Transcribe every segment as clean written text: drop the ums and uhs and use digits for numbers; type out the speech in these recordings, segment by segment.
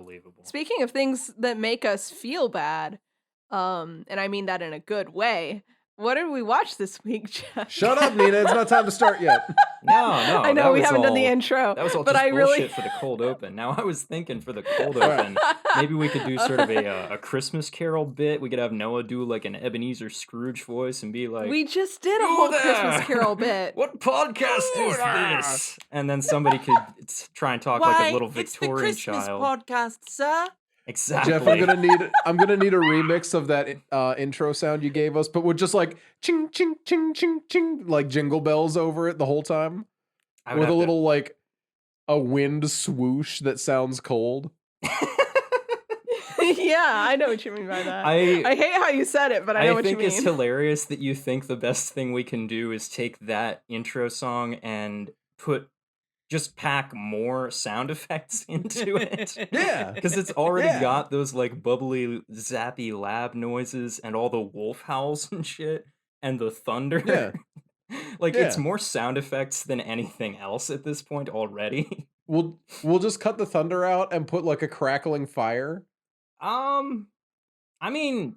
unbelievable. Speaking of things that make us feel bad, and I mean that in a good way, what did we watch this week, Jeff? Shut up, Nina. It's not time to start yet. No, I know we haven't done the intro. That was all but just I bullshit for the cold open. Now I was thinking for the cold open, maybe we could do sort of a Christmas Carol bit. We could have Noah do like an Ebenezer Scrooge voice and be like, we just did a "You whole there! Christmas Carol bit. What podcast You is there!" this?" And then somebody could try and talk like a little Victorian it's the Christmas child. podcast, sir. Exactly. Jeff, I'm gonna need a remix of that intro sound you gave us, but with just like ching ching ching ching ching like jingle bells over it the whole time, with a little like a wind swoosh that sounds cold. Yeah, I know what you mean by that. I hate how you said it, but I know what you mean. I think it's hilarious that you think the best thing we can do is take that intro song and just pack more sound effects into it. Yeah. Because it's already got those like bubbly, zappy lab noises and all the wolf howls and shit and the thunder. Yeah. It's more sound effects than anything else at this point already. We'll just cut the thunder out and put like a crackling fire. I mean,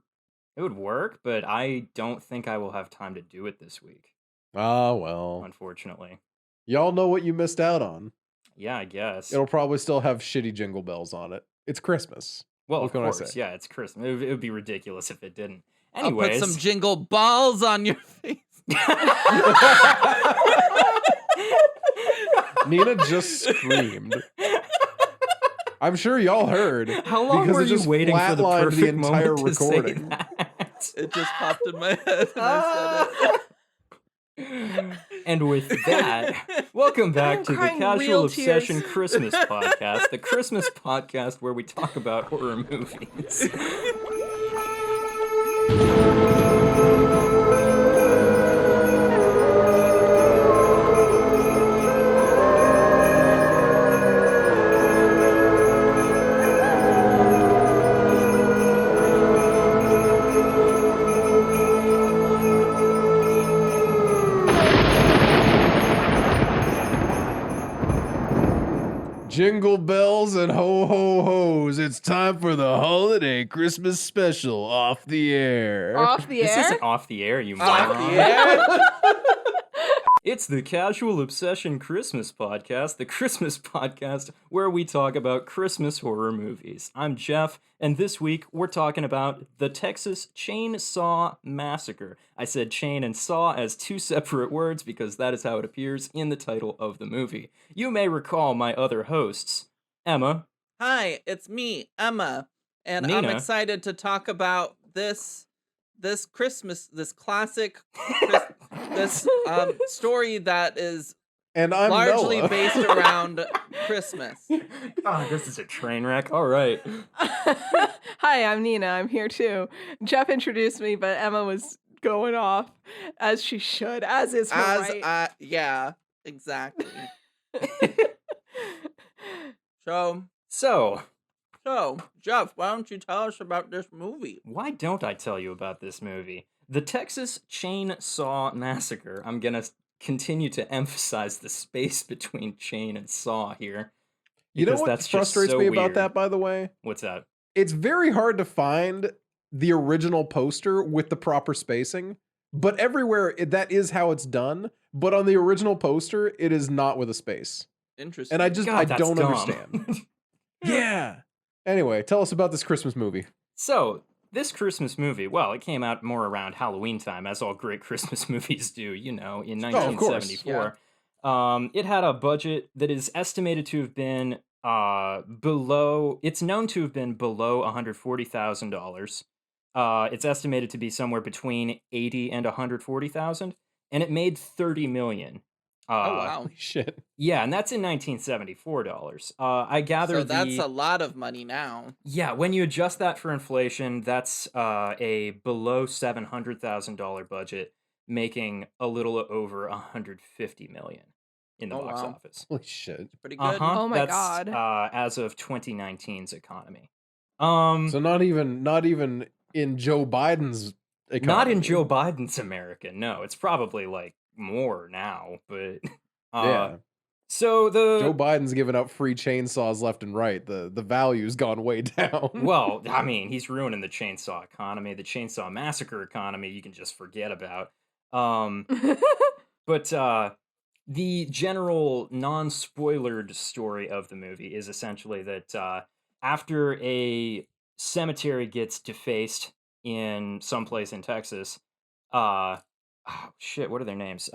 it would work, but I don't think I will have time to do it this week. Oh, well. Unfortunately. Y'all know what you missed out on. Yeah, I guess. It'll probably still have shitty jingle bells on it. It's Christmas. Well, what of can I course, say? yeah, it's Christmas. It would be ridiculous if it didn't. I'll Anyways. put some jingle balls on your face. Nina just screamed. I'm sure y'all heard. How long because were it you just waiting for the flatlined perfect entire moment to recording. say that? It just popped in my head and I said it. And with that, welcome back to the crying Casual real Obsession tears. Christmas Podcast, the Christmas podcast where we talk about horror movies. Jingle bells and ho ho hos. It's time for the holiday Christmas special off the air. Off the This air? isn't off the air, you Off moron. the air? It's the Casual Obsession Christmas Podcast, the Christmas podcast where we talk about Christmas horror movies. I'm Jeff, and this week we're talking about the Texas Chainsaw Massacre. I said chain and saw as two separate words because that is how it appears in the title of the movie. You may recall my other hosts, Emma. Hi, it's me, Emma, and I'm Nina. excited to talk about this Christmas, this classic, this story that is And I'm largely Noah. based around Christmas. Oh, this is a train wreck. All right. Hi, I'm Nina. I'm here too. Jeff introduced me, but Emma was going off as she should, as is her right. Yeah, exactly. So, Jeff, why don't you tell us about this movie? Why don't I tell you about this movie? The Texas Chainsaw Massacre. I'm going to continue to emphasize the space between chain and saw here. You know because what that's just frustrates so me about weird. that, by the way? What's that? It's very hard to find the original poster with the proper spacing, but everywhere that is how it's done. But on the original poster, it is not with a space. Interesting. And I just, God, I that's don't dumb. understand. Yeah. Anyway, tell us about this Christmas movie. So, this Christmas movie, well, it came out more around Halloween time, as all great Christmas movies do, in of course. 1974. It had a budget that is estimated to have been it's known to have been below $140,000. It's estimated to be somewhere between $80,000 and $140,000, and it made $30 million. Oh, wow. Holy shit. Yeah, and that's in 1974 dollars. I gather So that's a lot of money now. Yeah, when you adjust that for inflation, that's a below $700,000 budget, making a little over $150 million in the box office. Holy shit. Pretty good. Oh my That's, God. as of 2019's economy. So not even in Joe Biden's economy. Not in Joe Biden's America. No, it's probably like more now, but Yeah. So Joe Biden's giving out free chainsaws left and right. The value's gone way down. Well, I mean, he's ruining the chainsaw economy, the chainsaw massacre economy. You can just forget about. Um, but the general non-spoilered story of the movie is essentially that after a cemetery gets defaced in someplace in Texas, oh shit, what are their names?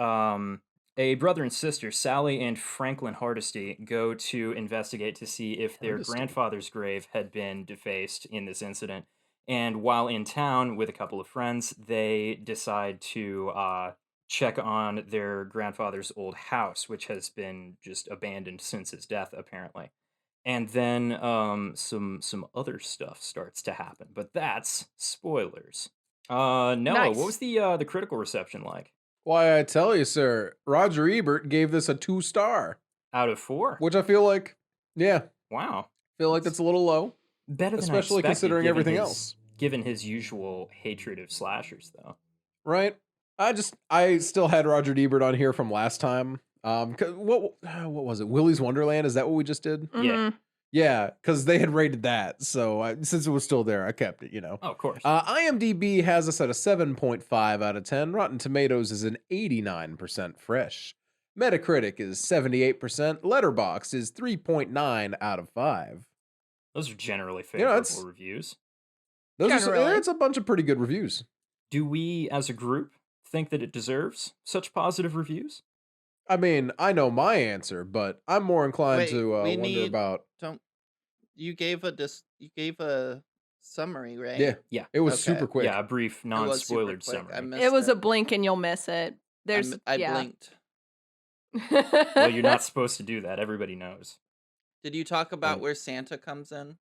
A brother and sister, Sally and Franklin Hardesty, go to investigate to see if their Hardesty. grandfather's grave had been defaced in this incident. And while in town with a couple of friends, they decide to check on their grandfather's old house, which has been just abandoned since his death, apparently. And then some other stuff starts to happen, but that's spoilers. Noah, Nice. what was the critical reception like? Why, I tell you, sir, Roger Ebert gave this a 2-star. Out of 4? Which I feel like, yeah, Wow. feel like that's a little low. Better than especially I expected, considering given everything his, else. Given his usual hatred of slashers, though. Right? I still had Roger Ebert on here from last time. What was it? Willy's Wonderland? Is that what we just did? Yeah. Mhm. Yeah, because they had rated that. So since it was still there, I kept it, Oh, of course. IMDb has us at a 7.5 out of 10. Rotten Tomatoes is an 89% fresh. Metacritic is 78%. Letterboxd is 3.9 out of 5. Those are generally You know, favorable reviews. Generally. It's a bunch of pretty good reviews. Do we, as a group, think that it deserves such positive reviews? I mean, I know my answer, but I'm more inclined Wait, to we wonder need- about. Don't you gave a summary, right? Yeah, Yeah. it was Okay. super quick. Yeah, a brief, It was super non-spoilered quick. I summary. missed It was a blink and you'll miss it. There's I yeah. blinked. Well, you're not supposed to do that. Everybody knows. Did you talk about Oh. where Santa comes in?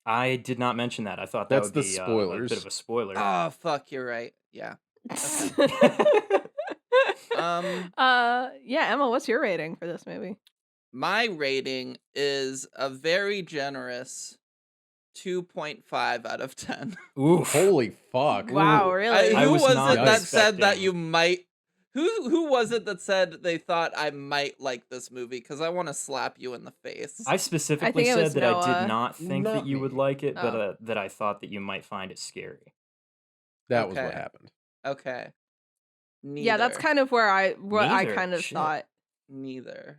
I did not mention that. I thought that That's would the be a spoilers. bit of a spoiler. Oh fuck, you're right. Yeah. Yeah, Emma, what's your rating for this movie? My rating is a very generous 2.5 out of 10. Oof. Holy fuck! Wow, Ooh. really? I Who was was not it that said that expecting- you might? Who was it that said they thought I might like this movie? Because I want to slap you in the face. I specifically think it said was that I Noah. did not think Not that you would me. like it, but Oh. that I thought that you might find it scary. That was what Okay. happened. Okay. Neither. Yeah, that's kind of where I Neither. kind of Shit. thought. Neither.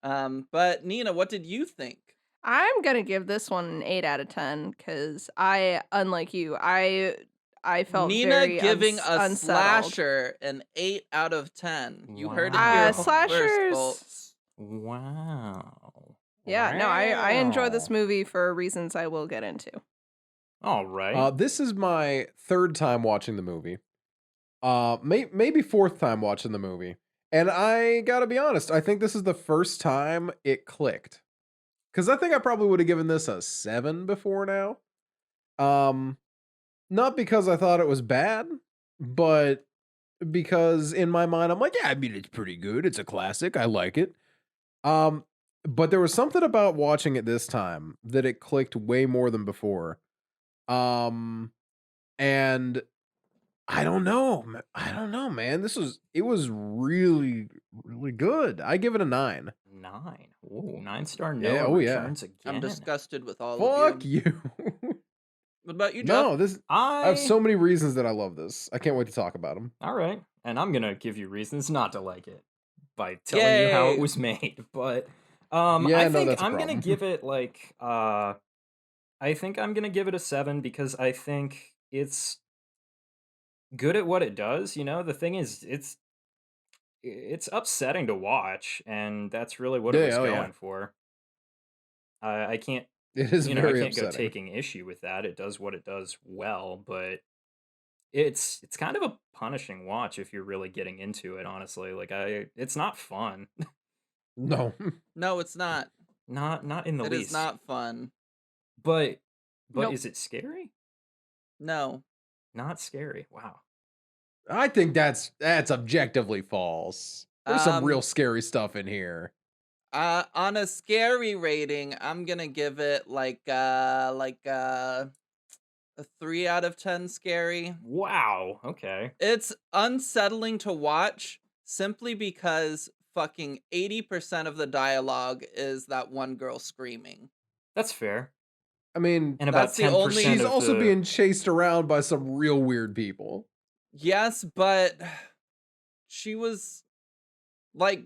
But Nina, what did you think? I'm gonna give this one an 8 out of 10 because unlike you, I felt Nina very giving a unsettled. slasher an 8 out of 10. You heard it here Wow. first, Slashers. folks. Wow. Yeah, no, I enjoy this Wow. movie for reasons I will get into. All right. This is my 3rd time watching the movie. Maybe 4th time watching the movie. And I gotta be honest, I think this is the first time it clicked. Because I think I probably would have given this a 7 before now. Not because I thought it was bad, but because in my mind I'm like, yeah, I mean it's pretty good. It's a classic. I like it. But there was something about watching it this time that it clicked way more than before. And I don't know, man. It was really, really good. I give it a 9. 9. Ooh, 9-star Yeah, Noah oh, yeah. returns again. I'm disgusted with all Fuck of you. you. What about you, Jeff? No, I I have so many reasons that I love this. I can't wait to talk about them. All right, and I'm gonna give you reasons not to like it by telling you how it Yay. was made. But Yeah, I no, think that's a I'm gonna problem. give it like I think I'm gonna give it a 7 because I think it's good at what it does. You know, the thing is, it's upsetting to watch, and that's really what it was Yeah, oh, yeah. going for. I can't, It is I very can't go upsetting. taking issue with that. It does what it does well, but it's kind of a punishing watch if you're really getting into it. Honestly, like it's not fun. No. No, it's not. Not in the It least. is not fun. But Nope. is it scary? No. Not scary. Wow. I think that's objectively false. There's some real Um, scary stuff in here. On a scary rating, I'm gonna give it like a 3 out of 10 scary. Wow. Okay. It's unsettling to watch simply because fucking 80% of the dialogue is that one girl screaming. That's fair. I mean, And about That's the 10% only- she's of also the... being chased around by some real weird people. Yes, but she was like,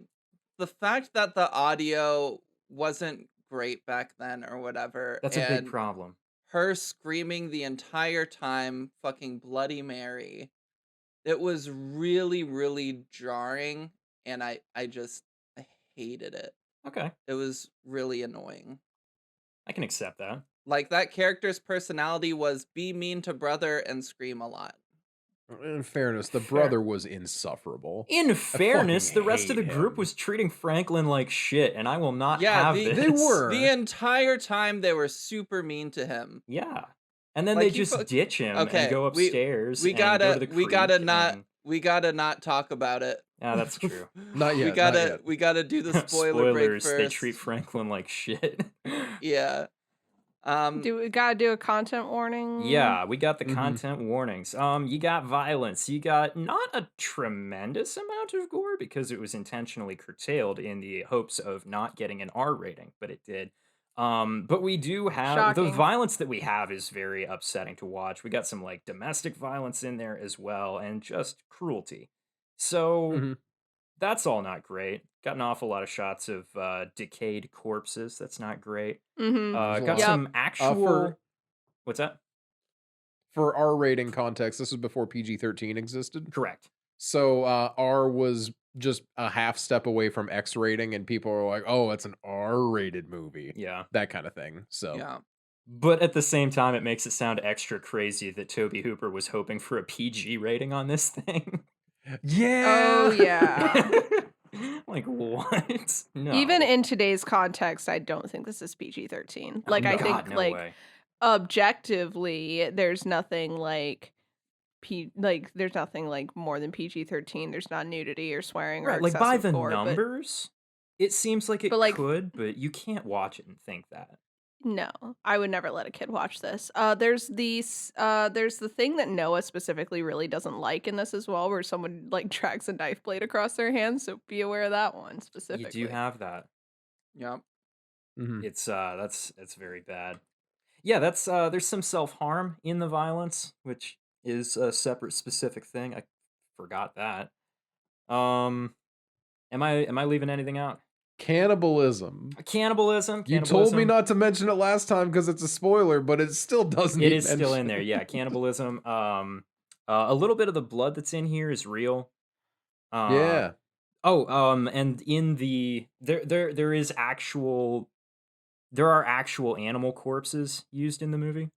the fact that the audio wasn't great back then or whatever, That's a big and problem. her screaming the entire time, fucking Bloody Mary, it was really, really jarring, and I hated it. Okay, It was really annoying. I can accept that. Like, that character's personality was be mean to brother and scream a lot. In fairness, the Fair. brother was insufferable. In fairness, the fucking rest of the hate group him. was treating Franklin like shit, and I will not Yeah, have the- this. They were. The entire time they were super mean to him. Yeah. And then Like, they he just fuck- ditch him Okay, and go we- upstairs We and go to gotta, the we gotta creek not, and- we gotta not talk about it. Yeah, that's true. Not yet. We gotta, not yet. we gotta do the spoiler break Spoilers, first. they treat Franklin like shit. Yeah. Do we gotta do a content warning? Yeah, we got the Mhm. content warnings. You got violence. You got not a tremendous amount of gore because it was intentionally curtailed in the hopes of not getting an R rating, but it did. But we do have the Shocking. violence that we have is very upsetting to watch. We got some like domestic violence in there as well, and just cruelty. So Mhm. that's all not great. Got an awful lot of shots of decayed corpses. That's not great. Mm-hmm. There's a Got lot. some actual. What's that? For R rating context, this was before PG-13 existed. Correct. So R was just a half step away from X rating, and people were like, "Oh, it's an R-rated movie," Yeah. that kind of thing. So Yeah. But at the same time, it makes it sound extra crazy that Toby Hooper was hoping for a PG rating on this thing. yeah, Oh yeah. Like, what? No. Even in today's context, I don't think this is PG-13. Like, I God, think no like way. objectively, there's nothing like there's nothing like more than PG-13. There's not nudity or swearing or Right, like by excessive the gore, but numbers, it seems like it but, like- could, but you can't watch it and think that. no, I would never let a kid watch this. There's the thing that Noah specifically really doesn't like in this as well, where someone like drags a knife blade across their hand. So be aware of that one specifically. You do have that. Yeah. Mhm. It's that's very bad. Yeah, that's there's some self-harm in the violence, which is a separate specific thing. I forgot that. Am I leaving anything out? Cannibalism. Cannibalism. You told me not to mention it last time because it's a spoiler, but it still doesn't. It need is still in mention. there. Yeah, cannibalism. A little bit of the blood that's in here is real. Yeah. Oh, and in the there are actual animal corpses used in the movie.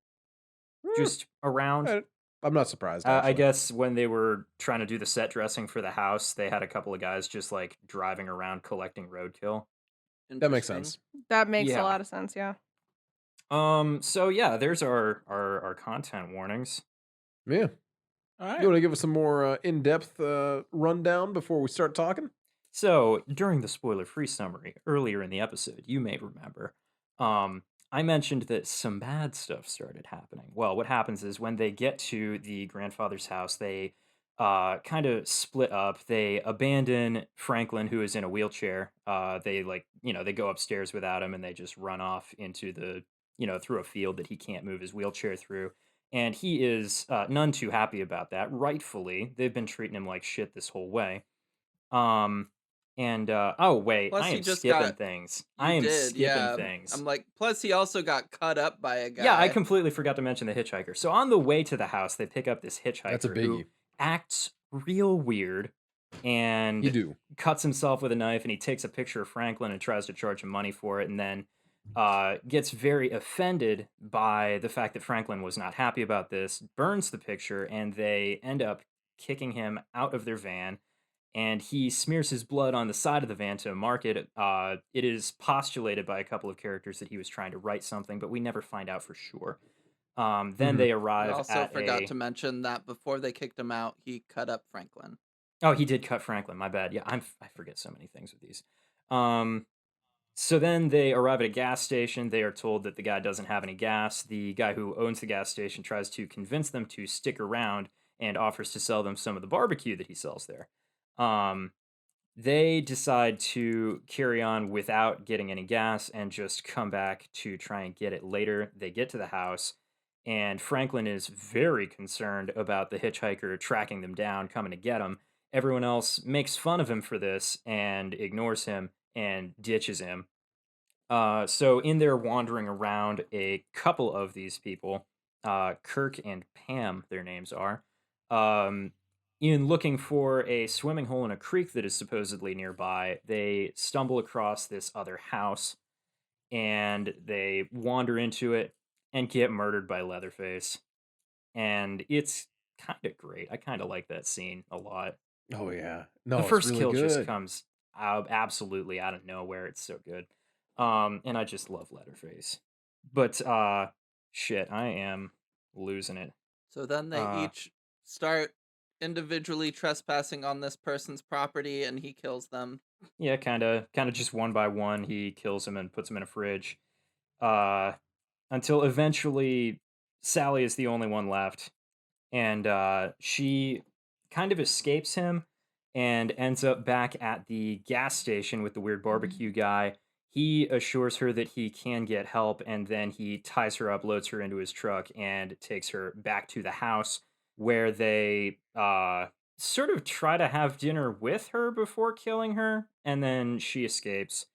Just around. I'm not surprised. I actually. guess when they were trying to do the set dressing for the house, they had a couple of guys just like driving around collecting roadkill. that makes Interesting. sense. That makes Yeah. a lot of sense. Yeah. So yeah, there's our content warnings. Yeah. All right. You want to give us some more in-depth rundown before we start talking? So during the spoiler-free summary earlier in the episode, you may remember, I mentioned that some bad stuff started happening. Well, what happens is when they get to the grandfather's house, they kind of split up. They abandon Franklin, who is in a wheelchair. They they go upstairs without him, and they just run off into through a field that he can't move his wheelchair through. And he is none too happy about that. Rightfully, they've been treating him like shit this whole way. Oh wait, Plus, I he am just skipping got- things. You I am did, skipping yeah. things. I'm like, plus he also got cut up by a guy. Yeah, I completely forgot to mention the hitchhiker. So on the way to the house, they pick up this hitchhiker That's a who biggie. acts real weird and You do. cuts himself with a knife, and he takes a picture of Franklin and tries to charge him money for it, and then gets very offended by the fact that Franklin was not happy about this, burns the picture, and they end up kicking him out of their van. And he smears his blood on the side of the van to mark it. It is postulated by a couple of characters that he was trying to write something, but we never find out for sure. Then Mhm. they I arrive also at forgot to mention that before they kicked him out, he cut up Franklin. Oh, he did cut Franklin. My bad. Yeah, I forget so many things with these. So then they arrive at a gas station. They are told that the guy doesn't have any gas. The guy who owns the gas station tries to convince them to stick around and offers to sell them some of the barbecue that he sells there. They decide to carry on without getting any gas and just come back to try and get it later. They get to the house, and Franklin is very concerned about the hitchhiker tracking them down, coming to get him. Everyone else makes fun of him for this and ignores him and ditches him. So in there wandering around, a couple of these people, Kirk and Pam, their names are, um, in looking for a swimming hole in a creek that is supposedly nearby, they stumble across this other house and they wander into it and get murdered by Leatherface. And it's kind of great. I kind of like that scene a lot. Oh yeah. The No, it's first really kill just good. comes out absolutely out of nowhere. It's so good. And I just love Leatherface. But shit, I am losing it. So then they Uh each start individually trespassing on this person's property, and he kills them. yeah, kinda just one by one he kills him and puts him in a fridge. Uh until eventually Sally is the only one left. And she kind of escapes him and ends up back at the gas station with the weird barbecue guy. He assures her that he can get help, and then he ties her up, loads her into his truck, and takes her back to the house where they sort of try to have dinner with her before killing her, and then she escapes.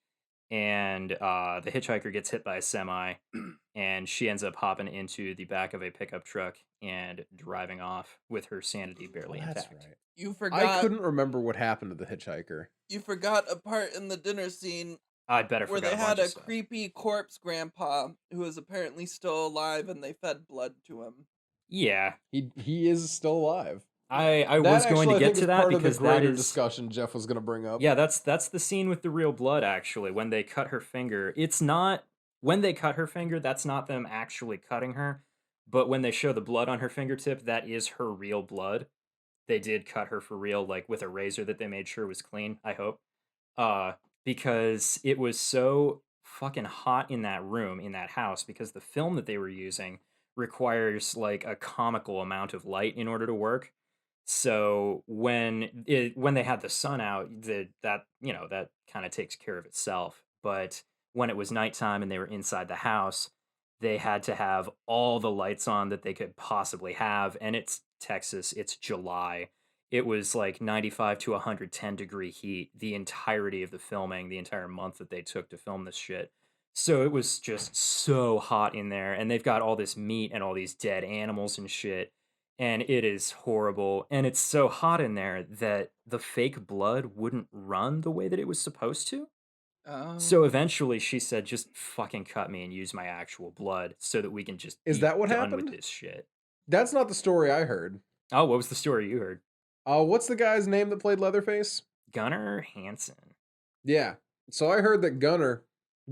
And the hitchhiker gets hit by a semi, and she ends up hopping into the back of a pickup truck and driving off with her sanity barely Oh, that's intact. right. You I forgot couldn't remember what happened to the hitchhiker. you forgot a part in the dinner scene I better where forgot they a had bunch of a stuff. creepy corpse grandpa who is apparently still alive, and they fed blood to him. Yeah, He is still alive. I That was going actually to I get think to is that part of the because that greater is discussion Jeff was gonna bring up. yeah, that's the scene with the real blood. Actually, when they cut her finger, it's not when they cut her finger. That's not them actually cutting her, but when they show the blood on her fingertip, that is her real blood. They did cut her for real, like with a razor that they made sure was clean. I hope. uh because it was so fucking hot in that room, in that house, because the film that they were using requires like a comical amount of light in order to work. So when they had the sun out, that that kind of takes care of itself. But when it was nighttime and they were inside the house, they had to have all the lights on that they could possibly have, and it's Texas, it's July. It was like 95 to 110-degree heat the entirety of the filming, the entire month that they took to film this shit. So it was just so hot in there, and they've got all this meat and all these dead animals and shit, and it is horrible. And it's so hot in there that the fake blood wouldn't run the way that it was supposed to. So Oh. eventually she said, just fucking cut me and use my actual blood so that we can just Is be that what done with happened? this shit. That's not the story I heard. Oh, what was the story you heard? What's the guy's name that played Leatherface? Gunnar Hansen. Yeah. So I heard that Gunner,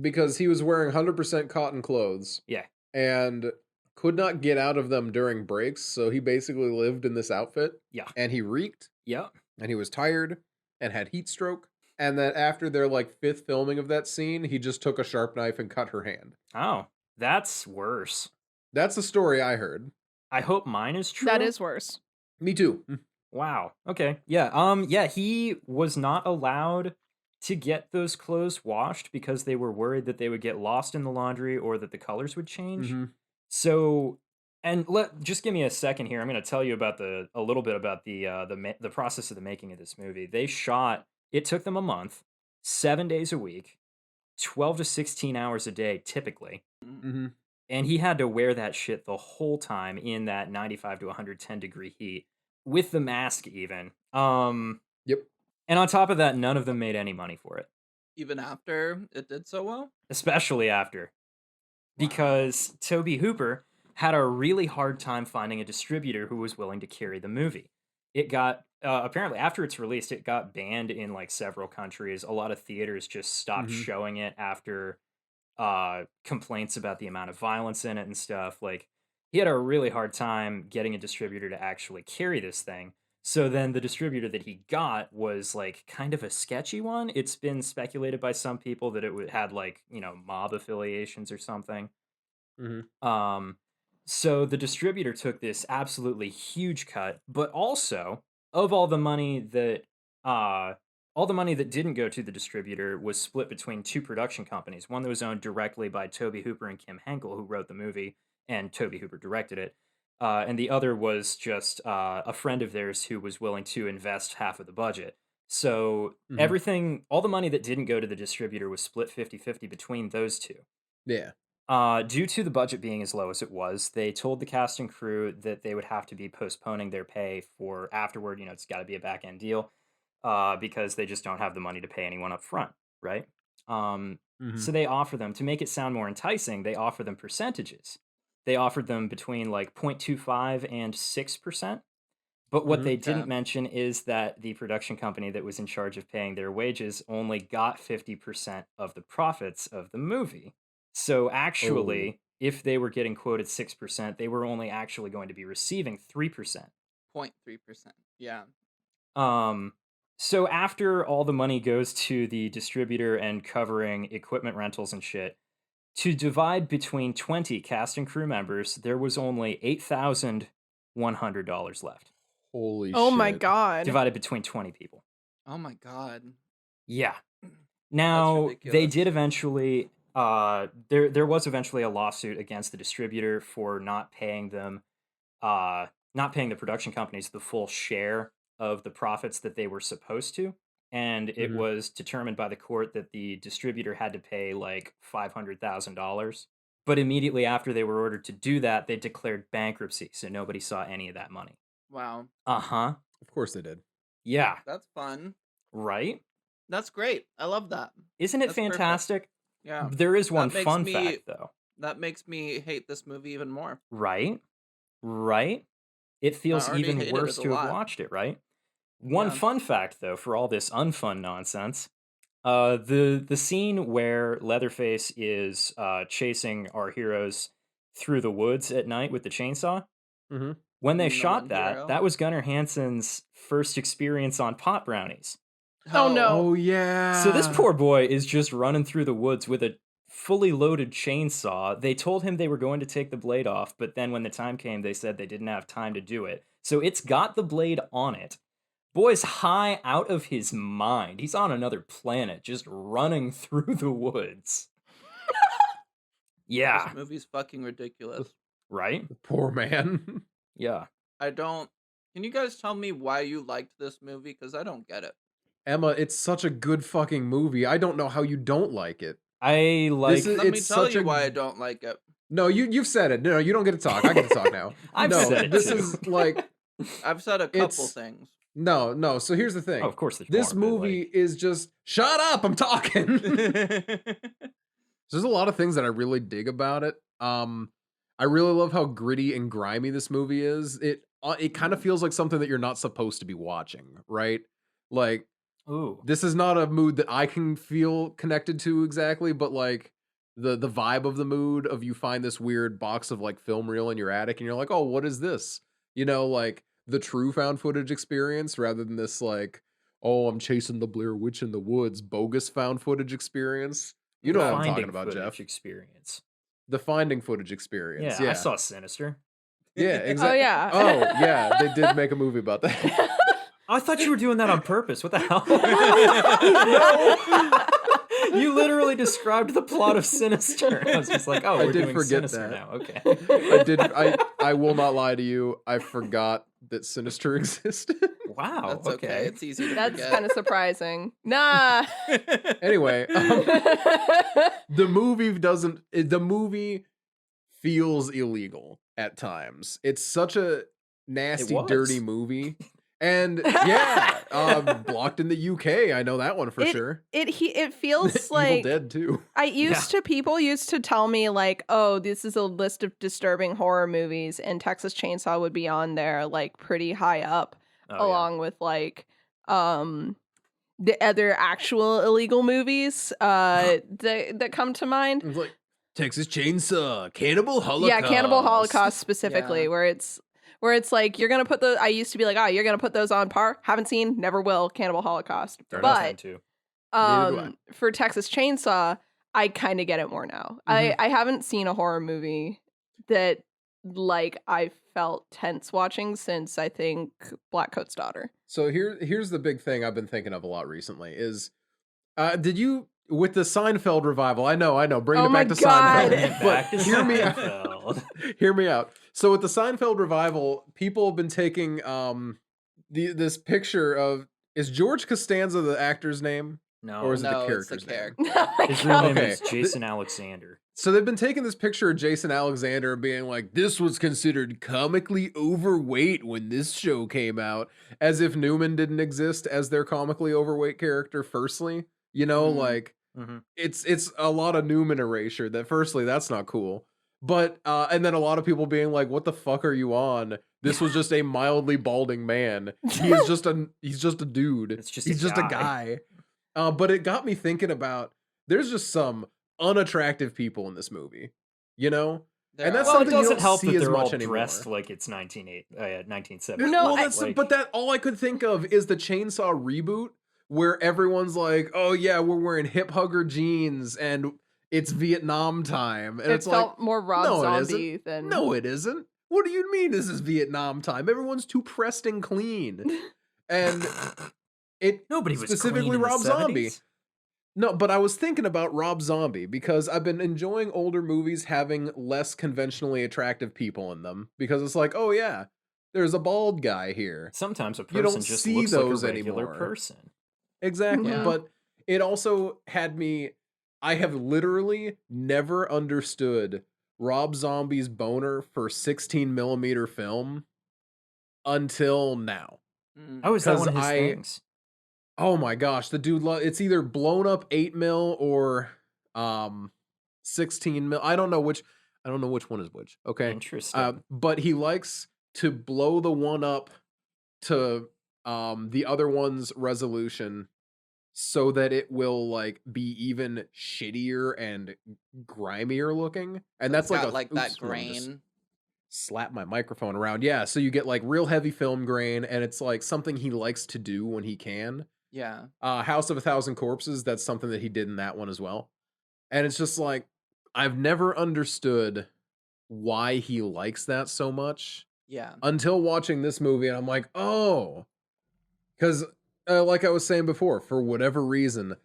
because he was wearing 100% cotton clothes Yeah. and could not get out of them during breaks, so he basically lived in this outfit Yeah. and he reeked Yep. and he was tired and had heat stroke. And then after their like fifth filming of that scene, he just took a sharp knife and cut her hand. Oh, that's worse. That's the story I heard. I hope mine is true. That is worse. Me too. Wow. Okay. Yeah. Yeah, he was not allowed to get those clothes washed because they were worried that they would get lost in the laundry or that the colors would change. Mm-hmm. So, and just give me a second here. I'm going to tell you about a little bit about the process of the making of this movie. They shot. It took them a month, 7 days a week, 12 to 16 hours a day, typically. Mm-hmm. And he had to wear that shit the whole time in that 95 to 110-degree heat with the mask even. Yep. And on top of that, none of them made any money for it, Even after it did so well? especially after, because Toby Hooper had a really hard time finding a distributor who was willing to carry the movie. It got apparently after it's released, it got banned in like several countries. A lot of theaters just stopped Mhm. showing it after complaints about the amount of violence in it and stuff. Like, he had a really hard time getting a distributor to actually carry this thing. So then the distributor that he got was like kind of a sketchy one. It's been speculated by some people that had like, mob affiliations or something. Mhm. So the distributor took this absolutely huge cut, but also of all the money that all the money that didn't go to the distributor was split between two production companies. One that was owned directly by Tobe Hooper and Kim Henkel, who wrote the movie, and Tobe Hooper directed it. And the other was just a friend of theirs who was willing to invest half of the budget. So everything, all the money that didn't go to the distributor was split 50-50 between those two. Yeah. Due to the budget being as low as it was, they told the cast and crew that they would have to be postponing their pay for afterward. It's got to be a back end deal because they just don't have the money to pay anyone up front, right? So they offer them, to make it sound more enticing, they offer them percentages. They offered them between like 0.25 and 6%. But what they didn't mention is that the production company that was in charge of paying their wages only got 50% of the profits of the movie. So actually, if they were getting quoted 6%, they were only actually going to be receiving 3%. 0.3%. Yeah. So after all the money goes to the distributor and covering equipment rentals and shit, to divide between 20 cast and crew members, there was only $8,100 left. Holy shit. Oh my god. Divided between 20 people. Oh my god. Yeah. Now, That's they ridiculous. did eventually, there was eventually a lawsuit against the distributor for not paying them, not paying the production companies the full share of the profits that they were supposed to. And it was determined by the court that the distributor had to pay like $500,000. But immediately after they were ordered to do that, they declared bankruptcy, so nobody saw any of that money. Wow. Uh-huh. Of course they did. Yeah. That's fun. Right? That's great. I love that. Isn't it That's perfect. fantastic? Yeah. There is one makes fun me- fact, though. That makes me hate this movie even more. Right? Right? It feels already even hated worse it a to have lot. watched it, right? One Yeah. fun fact, though, for all this unfun nonsense, the scene where Leatherface is chasing our heroes through the woods at night with the chainsaw, when they No shot one that, hero. that was Gunnar Hansen's first experience on pot brownies. Oh, no. Oh yeah. So this poor boy is just running through the woods with a fully loaded chainsaw. They told him they were going to take the blade off, but then when the time came, they said they didn't have time to do it. So it's got the blade on it. Boy's high out of his mind. He's on another planet, just running through the woods. Yeah, This movie's fucking ridiculous. right? Poor man. Yeah. Can you guys tell me why you liked this movie? Because I don't get it. Emma, it's such a good fucking movie. I don't know how you don't like it. I like. This is- Let me It's tell such you a- why I don't like it. No, you've said it. No, you don't get to talk. I get to talk now. I've no, said it this too. is like I've said a couple It's- things. no. So here's the thing. Oh, of course, there's This more, but, movie like, is just shut up. I'm talking. There's a lot of things that I really dig about it. I really love how gritty and grimy this movie is. It kind of feels like something that you're not supposed to be watching, right? Like ooh, this is not a mood that I can feel connected to exactly, but like the vibe of the mood of you find this weird box of like film reel in your attic and you're like, "Oh, what is this?" Like the true found footage experience rather than this like, "Oh, I'm chasing the Blair Witch in the woods," bogus found footage experience. You know what I'm finding talking about, footage Jeff. experience. The finding footage experience. Yeah, I saw Sinister. Yeah, Oh, exactly. yeah. Oh, yeah, they did make a movie about that. I thought you were doing that on purpose. What the hell? You literally described the plot of Sinister. I was just like, oh, I we're did doing forget Sinister that. now. Okay. I did. I will not lie to you. I forgot that Sinister existed. Wow. That's okay. It's easy to That's forget. kind of surprising. Nah. Anyway, the movie feels illegal at times. It's such a nasty, was. dirty movie. And yeah, blocked in the UK. I know that one for sure. It feels Evil like Dead too. people used to tell me like, oh, this is a list of disturbing horror movies, and Texas Chainsaw would be on there like pretty high up, along with like the other actual illegal movies that come to mind. It's like Texas Chainsaw, Cannibal Holocaust. Yeah, Cannibal Holocaust specifically, Yeah. where it's like you're gonna put those. I used to be like, you're gonna put those on par. Haven't seen, never will. Cannibal Holocaust, They're not fun, but too. Neither do for Texas Chainsaw, I kind of get it more now. I haven't seen a horror movie that like I felt tense watching since I think Black Coat's Daughter. So here's the big thing I've been thinking of a lot recently is, did you with the Seinfeld revival? I know, bring Oh it my back to God. Seinfeld. Back to hear me out. Seinfeld. Hear me out. So with the Seinfeld revival, people have been taking this picture of, is George Costanza the actor's name? No. Or is it the No, it's the character's name? character. Oh my His real God. name Okay. is Jason Alexander. So they've been taking this picture of Jason Alexander and being like, this was considered comically overweight when this show came out, as if Newman didn't exist as their comically overweight character, firstly. You know, like, it's a lot of Newman erasure that, firstly, that's not cool. But, and then a lot of people being like, what the fuck are you on? This was just a mildly balding man. He's just a dude. He's just a guy. But it got me thinking about, there's just some unattractive people in this movie, you know? There And that's are. Well, it something you doesn't don't help see that as they're all much anymore. dressed like it's 1970. No, well, I- that's like, but that all I could think of is the Chainsaw reboot, where everyone's like, "Oh yeah, we're wearing hip hugger jeans and it's Vietnam time," and It it's felt like, more Rob no, it Zombie isn't. than "No, it isn't. What do you mean this is Vietnam time? Everyone's too pressed and clean," and it nobody was specifically clean in Rob the Zombie. 70s. No, but I was thinking about Rob Zombie because I've been enjoying older movies having less conventionally attractive people in them, because it's like, oh yeah, there's a bald guy here. Sometimes a You don't person just see looks like a those regular anymore. person. Exactly. Yeah. But it also had me, I have literally never understood Rob Zombie's boner for 16 millimeter film until now. How is that 'Cause one of his I- things? Oh my gosh, the dude, it's either blown up 8 mil or 16 mil. I don't know which one is which. Okay. Interesting. But he likes to blow the one up to the other one's resolution so that it will like be even shittier and grimier looking. And that's got like that oops, hold on, just grain. slap my microphone around. Yeah, so you get like real heavy film grain, and it's like something he likes to do when he can. Yeah. House of a Thousand Corpses, that's something that he did in that one as well. And it's just like, I've never understood why he likes that so much Yeah. until watching this movie, and I'm like, oh, because like I was saying before, for whatever reason,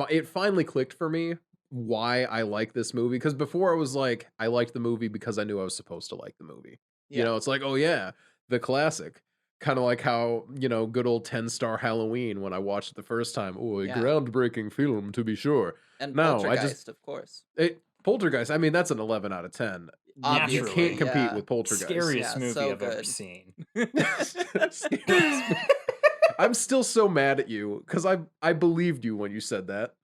it finally clicked for me why I like this movie. Because before I was like, I liked the movie because I knew I was supposed to like the movie. Yeah. You know, it's like, oh yeah, the classic. Kind of like how, you know, good old 10-star Halloween when I watched it the first time. Oh, a Yeah. groundbreaking film, to be sure. And No, I Poltergeist, just- of course. Poltergeist, I mean, that's an 11 out of 10. You Naturally, can't compete yeah. with Poltergeist. Scariest Yeah, movie so I've ever good. seen. I'm still so mad at you because I believed you when you said that.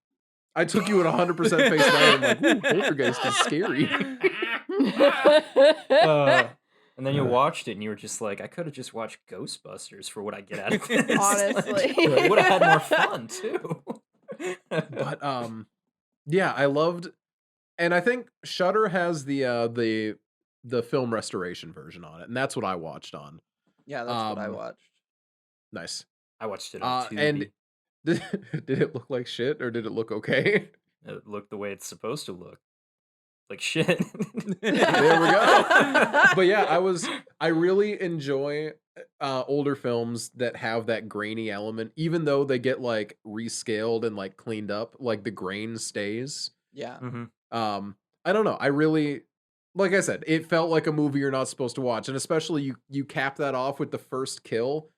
I took you at 100% face value. I'm like, ooh, Poltergeist is scary. And then you watched it and you were just like, I could have just watched Ghostbusters for what I get out of this. Honestly. Would have had more fun too. But yeah, I loved, and I think Shudder has the film restoration version on it, and that's what I watched on. Yeah, that's what I Um, watched. Nice. I watched it on Tubi. And did it look like shit or did it look okay? It looked the way it's supposed to look. Like shit. There we go. But yeah, I really enjoy older films that have that grainy element, even though they get like rescaled and like cleaned up, like the grain stays. Yeah. Mhm. I don't know. I really, like I said, it felt like a movie you're not supposed to watch, and especially you cap that off with the first kill.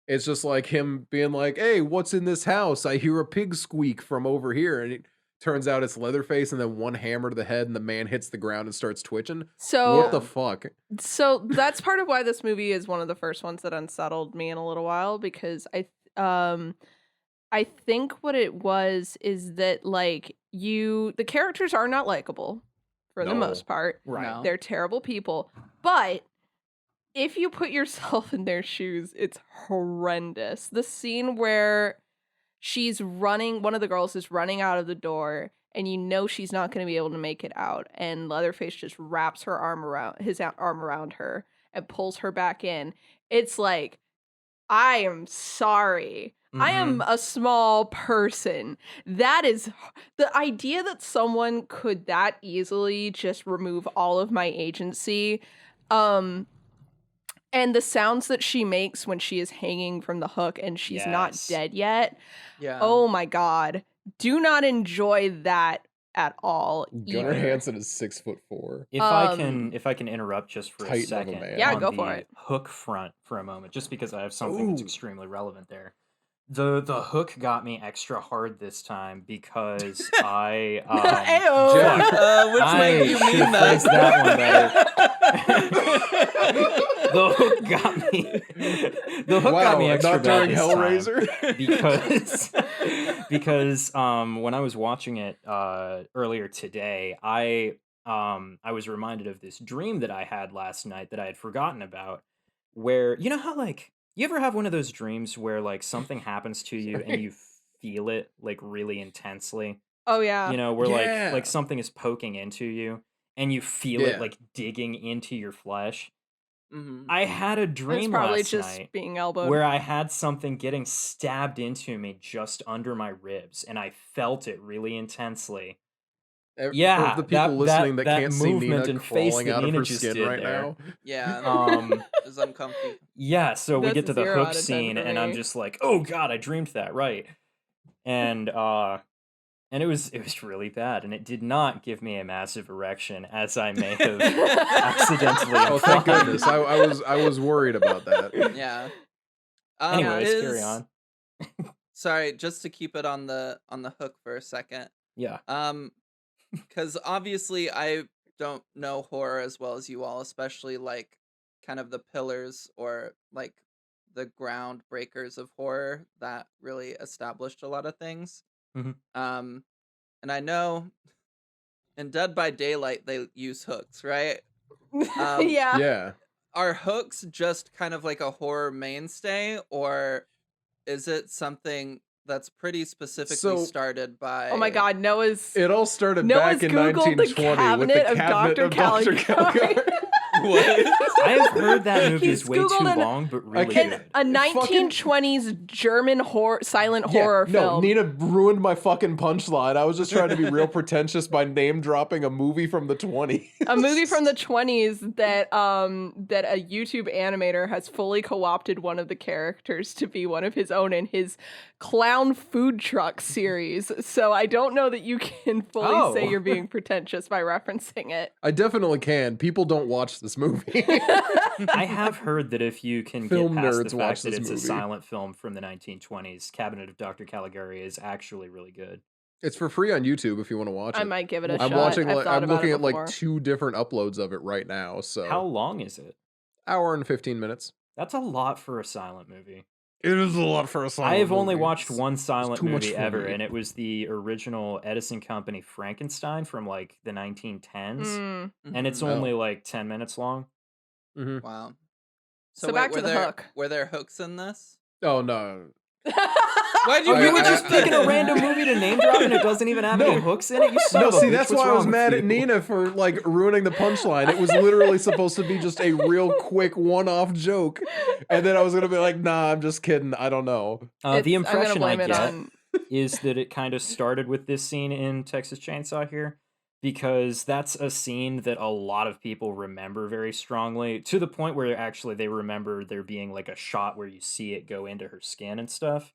It's just like him being like, "Hey, what's in this house? I hear a pig squeak from over here," and it turns out it's Leatherface, and then one hammer to the head, and the man hits the ground and starts twitching. So What the fuck? So that's part of why this movie is one of the first ones that unsettled me in a little while, because I think what it was is that like the characters are not likable for the No. most part. Right. No. They're terrible people. But if you put yourself in their shoes, it's horrendous. The scene where she's running, one of the girls is running out of the door, and you know she's not going to be able to make it out, and Leatherface just wraps her arm around her and pulls her back in. It's like, I am sorry. I am a small person. That is the idea that someone could that easily just remove all of my agency. And the sounds that she makes when she is hanging from the hook and she's not Yes. dead yet. Yeah. Oh my god. Do not enjoy that at all. Gunnar either. Hansen is 6'4". If I can interrupt just for a Titan of a second, man. Yeah, on go the for it. hook front for a moment, just because I have something that's Ooh. extremely relevant there. The hook got me extra hard this time because I Ayo. Jeff. Which I make you should mean phrase that? the hook got me. The hook got me extra not bad during this Hellraiser. time because when I was watching it earlier today, I was reminded of this dream that I had last night that I had forgotten about, where you know how like you ever have one of those dreams where like something happens to you and you feel it like really intensely, Oh yeah. you know, where Yeah. like something is poking into you and you feel it Yeah. like digging into your flesh. Mhm. I had a It's dream probably last just night being elbowed. where I had something getting stabbed into me just under my ribs, and I felt it really intensely. Yeah, For the people listening that can't see movement Nina and face crawling that out of Nina her just skin did right there. now. Yeah. Um, It's uncomfy. yeah, so we That's get to the 0 hook out of 10 scene, for and I'm me. just like, oh god, I dreamed that, right? And it was really bad, and it did not give me a massive erection, as I may have accidentally Oh, thank implied. goodness. I was worried about that. Yeah. Anyways, carry on. Sorry, just to keep it on the hook for a second. Yeah. Because obviously I don't know horror as well as you all, especially like kind of the pillars or like the groundbreakers of horror that really established a lot of things. Mhm. And I know in Dead by Daylight they use hooks, right? Yeah. Yeah. Are hooks just kind of like a horror mainstay, or is it something that's pretty specifically So- started by? Oh my god, Noah's It all started Noah's back in Googled the 1920 with cabinet the of cabinet Dr. of Dr. Caligari. Caligari. What? I have heard that movie He's is way too Googled long, but really can't- good. a 1920s German silent horror No, film. Nina ruined my fucking punchline. I was just trying to be real pretentious by name dropping a movie from the 20s. A movie from the 20s that that a YouTube animator has fully co-opted one of the characters to be one of his own in his clown food truck series. So I don't know that you can fully say Oh. you're being pretentious by referencing it. I definitely can. People don't watch this movie. I have heard that if you can Film get past nerds the watch fact that this it's a movie. silent film from the 1920s, Cabinet of Dr. Caligari is actually really good. It's for free on YouTube if you want to watch it. I might give it a I'm shot. watching I've like thought I'm about looking it at like before. 2 different uploads of it right now. So How long is it? hour and 15 minutes. That's a lot for a silent movie. It is a lot for a silent I have only movie. watched one silent too much movie for ever, me. and it was the original Edison Company Frankenstein from like the 1910s, Mm. and it's Mhm. only like 10 minutes long. Mhm. Wow. So wait, back to were the there, hook. Were there hooks in this? Oh no. Why'd you I- You bring were it just up? picking a random movie to name drop, and it doesn't even have any hooks in it. You son No, of a see, bitch. that's What's why I was wrong with mad you? at Nina for like ruining the punchline. It was literally supposed to be just a real quick one-off joke, and then I was gonna be like, "Nah, I'm just kidding. I don't know." The I'm gonna impression I blame it get on. is that it kind of started with this scene in Texas Chainsaw here, because that's a scene that a lot of people remember very strongly, to the point where actually they remember there being like a shot where you see it go into her skin and stuff,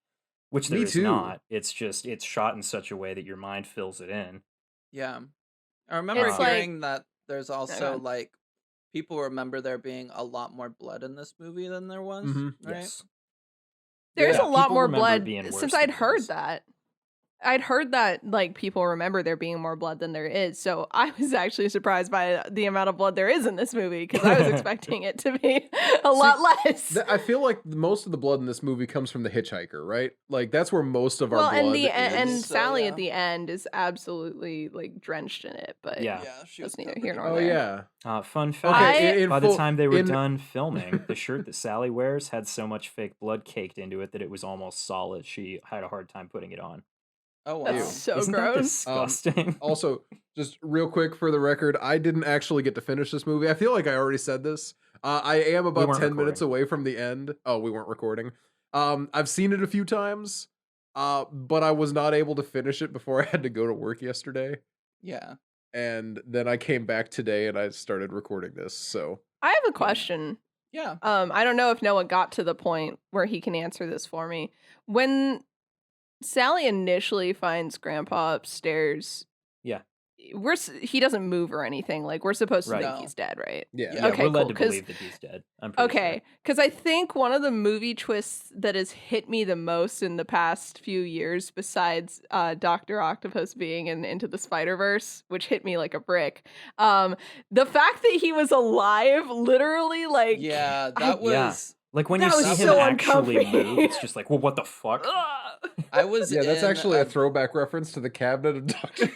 which there Me is too. not. It's just it's shot in such a way that your mind fills it in. Yeah. I remember It's like- hearing that there's also ahead. like people remember there being a lot more blood in this movie than there was, Mhm. right? Yes. There's Yeah, a lot people more remember it blood being worse since than I'd it heard is. that. I'd heard that like people remember there being more blood than there is. So I was actually surprised by the amount of blood there is in this movie because I was expecting it to be a lot less. I feel like most of the blood in this movie comes from the hitchhiker, right? Like that's where most of our Well, blood and the is. and So, Sally yeah. at the end is absolutely like drenched in it, but Yeah. she was that's neither covered here in nor Oh there. yeah. Fun fact, Okay, in by the full- time they were in- done filming, the shirt that Sally wears had so much fake blood caked into it that it was almost solid. She had a hard time putting it on. Oh wow. That's so Isn't that gross. disgusting? Also, just real quick for the record, I didn't actually get to finish this movie. I feel like I already said this. I am about weren't 10 minutes recording. away from the end. Oh, we weren't recording. I've seen it a few times, but I was not able to finish it before I had to go to work yesterday. Yeah. and then I came back today and I started recording this. So I have a question. Yeah. I don't know if Noah got to the point where he can answer this for me. When Sally initially finds Grandpa upstairs, Yeah. he doesn't move or anything. Like, we're supposed to Right. think No. he's dead, right? yeah, Yeah. Okay, we're led cool, to 'cause- believe that he's dead. I'm pretty Okay, sure. because I think one of the movie twists that has hit me the most in the past few years, besides Dr. Octopus being in Into the Spider-Verse, which hit me like a brick, the fact that he was alive, literally, like, Yeah, I- that was. Like when you That see was him so actually uncomfy. move, it's just like, well, what the fuck? Ugh. I was. yeah. That's in actually a a throwback reference to the cabinet of Doctor.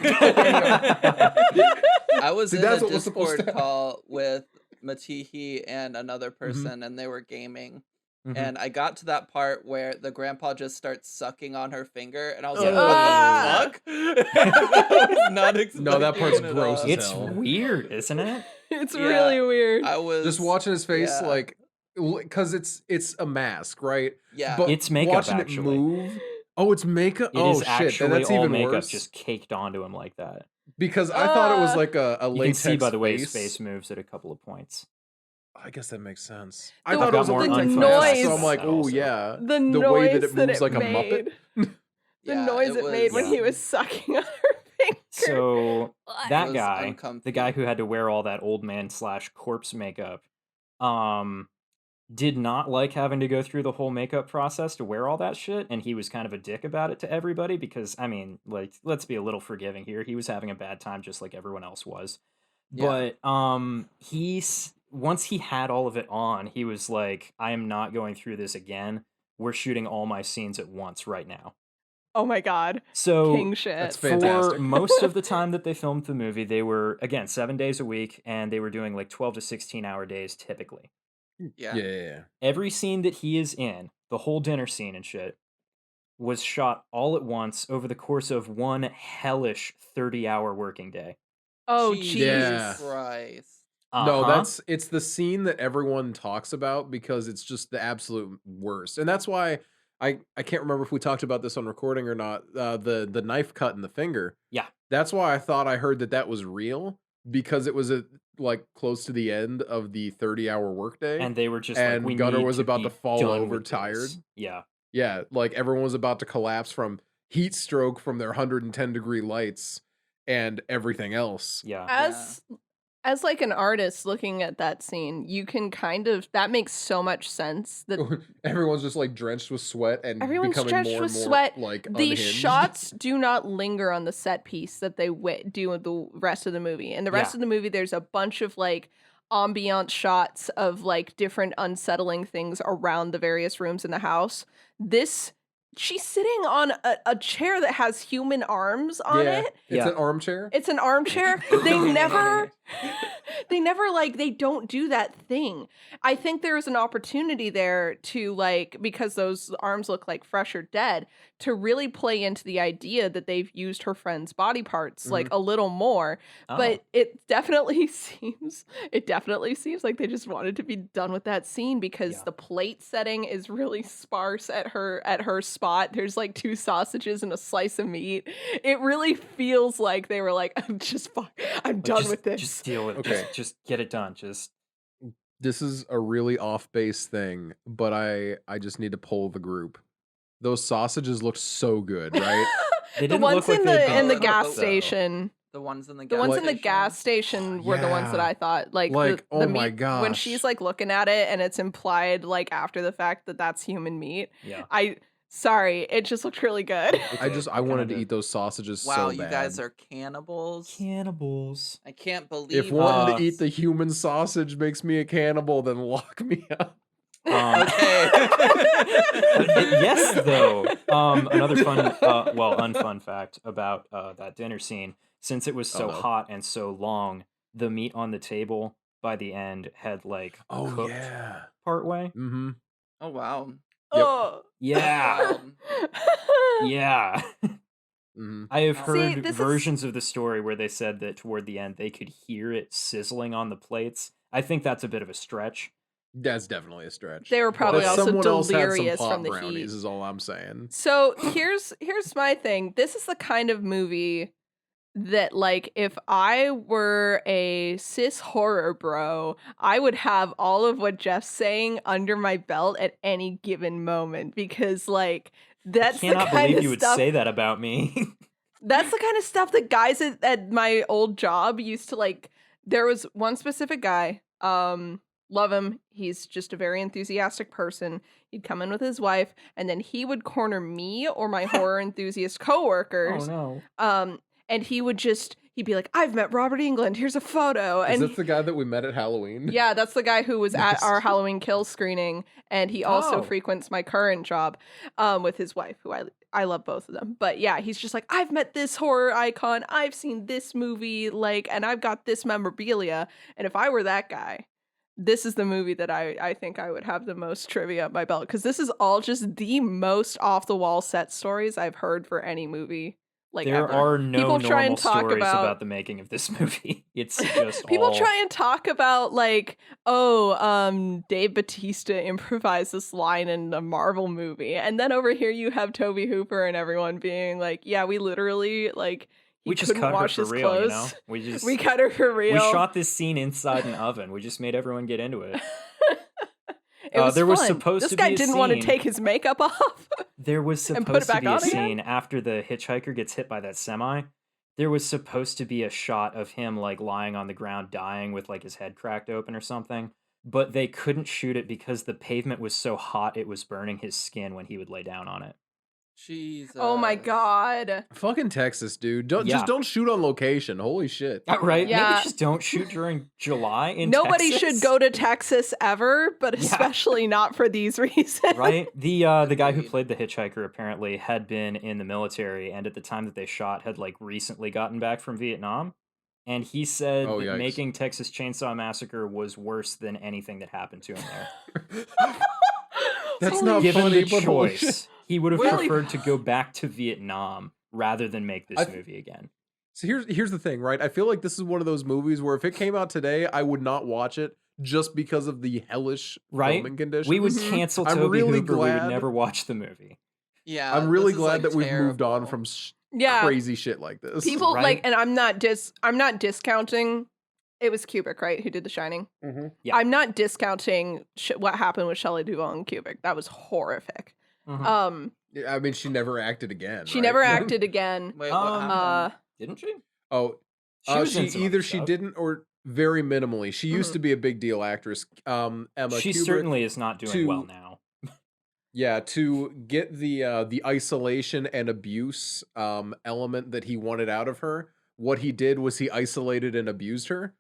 I was See, in that's a what was supposed Discord to happen. call with Matihi and another person, and they were gaming. Mhm. And I got to that part where the grandpa just starts sucking on her finger, and I was Yeah. like, "What the fuck?" I was not expecting No, that part's it at gross all. as It's hell. weird, isn't it? It's Yeah, really weird. I was Just watching his face, yeah, like, because it's a mask, right? yeah, But It's makeup, watching actually. it move. Oh, it's makeup. It Oh is shit, actually then that's all even makeup worse. just caked onto him like that. Because I thought it was like a You latex can see by the way his face. face moves at a couple of points. I guess that makes sense. The- I thought it was a got more latex unfun mask, facts so I'm about like, that oh also. yeah, The way noise that it moves like a made. Muppet. The yeah, noise it made when yeah. he was sucking on her finger. So Ugh. that was guy, the uncomfy. guy who had to wear all that old man / corpse makeup, did not like having to go through the whole makeup process to wear all that shit, and he was kind of a dick about it to everybody because, I mean, like, let's be a little forgiving here. He was having a bad time just like everyone else was. Yeah. But once he had all of it on, he was like, I am not going through this again. We're shooting all my scenes at once right now. Oh my god. So King shit. That's for fantastic. most of the time that they filmed the movie, they were, again, 7 days a week, and they were doing like 12 to 16-hour days typically. Yeah. Yeah. Every scene that he is in, the whole dinner scene and shit, was shot all at once over the course of one hellish 30-hour working day. Oh Jesus jeez. Yeah. Christ. No, Uh-huh. it's the scene that everyone talks about because it's just the absolute worst. And that's why I can't remember if we talked about this on recording or not. The knife cut in the finger. Yeah. That's why I thought I heard that was real because it was like close to the end of the 30-hour workday. And they were just and like, we Gunnar need was to about be to fall done over with this. tired. Yeah. Yeah, like everyone was about to collapse from heat stroke from their 110-degree lights and everything else. Yeah. As like an artist looking at that scene, you can kind of that makes so much sense that Everyone's just like drenched with sweat and everyone's becoming drenched more with and more sweat. like The unhinged. shots do not linger on the set piece that they do in the rest of the movie. In the rest Yeah. of the movie, there's a bunch of like ambient shots of like different unsettling things around the various rooms in the house. She's sitting on a chair that has human arms on yeah, it. it's Yeah. an armchair. It's an armchair. They don't do that thing. I think there is an opportunity there to like, because those arms look like fresh or dead, to really play into the idea that they've used her friend's body parts like a little more. Oh. But it definitely seems like they just wanted to be done with that scene because Yeah. the plate setting is really sparse at her spot. There's like 2 sausages and a slice of meat. It really feels like they were like, I'm Like, done just, with this. Just deal with it. Okay. Just get it done. Just This is a really off base thing, but I just need to poll the group. Those sausages look so good, right? they The didn't ones look like in they'd the been in the cooked, gas though. station. The ones in the The gas ones in the station. gas station were the ones that Yeah. I thought like, Like, the oh my meat when she's gosh. like looking at it and it's implied like after the fact that that's human meat. Yeah. Sorry, it just looked really good. I wanted to kinda- eat those sausages Wow, so you bad. guys are cannibals. Cannibals. I can't believe If wanting Uh, to eat the human sausage makes me a cannibal, then lock me up. Okay. Yes, though. Another fun, unfun fact about that dinner scene. Since it was so no. hot and so long, the meat on the table by the end had like cooked yeah. part way. Mm-hmm. Oh wow. Yep. Oh. Yeah, Wow. yeah. Mm-hmm. I have See, heard this is- versions of the story where they said that toward the end they could hear it sizzling on the plates. I think that's a bit of a stretch. That's definitely a stretch. They were probably But also someone else had some delirious pot from the brownies, heat. is all I'm saying. So here's my thing. This is the kind of movie that like if I were a cis horror bro, I would have all of what Jeff's saying under my belt at any given moment because like I that's the cannot kind believe of you would stuff say that about me. that's the kind of stuff that guys at my old job used to like. There was one specific guy, love him. He's just a very enthusiastic person. He'd come in with his wife, and then he would corner me or my horror enthusiast Oh coworkers. no. And he'd be like, I've met Robert England. Here's a photo. Is And that the guy that we met at Halloween? yeah, that's the guy who was at Nice. our Halloween Kills screening, and he also Oh. frequents my current job, with his wife, who I love both of them. But yeah, he's just like, I've met this horror icon, I've seen this movie, like, and I've got this memorabilia. And if I were that guy, this is the movie that I think I would have the most trivia up my belt, because this is all just the most off the wall set stories I've heard for any movie. Like There ever. are no People try and normal talk stories about- about the making of this movie. It's just People all... try and talk about like, Dave Bautista improvised this line in a Marvel movie, and then over here you have Toby Hooper and everyone being like, yeah, we literally like he We just couldn't cut her wash for his real, clothes. you know? We just We cut her for real. we shot this scene inside an oven. We just made everyone get into it. It was there was fun. supposed this to guy be a didn't want to scene- take his makeup off. There was And put it supposed to back be a on again? scene after the hitchhiker gets hit by that semi. There was supposed to be a shot of him like lying on the ground dying with like his head cracked open or something, but they couldn't shoot it because the pavement was so hot it was burning his skin when he would lay down on it. Jesus. Oh my god. Fucking Texas, dude. Yeah. Just don't shoot on location. Holy shit. Right? Yeah. Maybe just don't shoot during July in Nobody Texas. should go to Texas ever, but Yeah. especially not for these reasons. Right? The guy who Agreed. played the hitchhiker apparently had been in the military, and at the time that they shot had like recently gotten back from Vietnam. And he said Oh, that yikes. making Texas Chainsaw Massacre was worse than anything that happened to him there. That's Holy not Given funny, the but holy shit. choice, he would have Really? preferred to go back to Vietnam rather than make this I- movie again. So here's the thing, right? I feel like this is one of those movies where if it came out today, I would not watch it just because of the hellish Right? filming conditions. We would Mhm. cancel I'm Toby really Hooper. We would glad- never watch the movie. Yeah. I'm really this is, glad like, that we've moved on terrible. from Yeah. crazy shit like this. People Right? like, and I'm not discounting. It was Kubrick, right, who did The Shining? Mhm. Yeah. I'm not discounting what happened with Shelley Duvall and Kubrick. That was horrific. Mhm. I mean, she never acted again. She right? never acted again. Wait, what happened? Didn't she? Oh, She was in some either other she stuff. didn't or very minimally. She used Mhm. to be a big deal actress. Emma She Kubrick, certainly is not doing well to- now. Yeah, to get the isolation and abuse element that he wanted out of her, what he did was he isolated and abused her.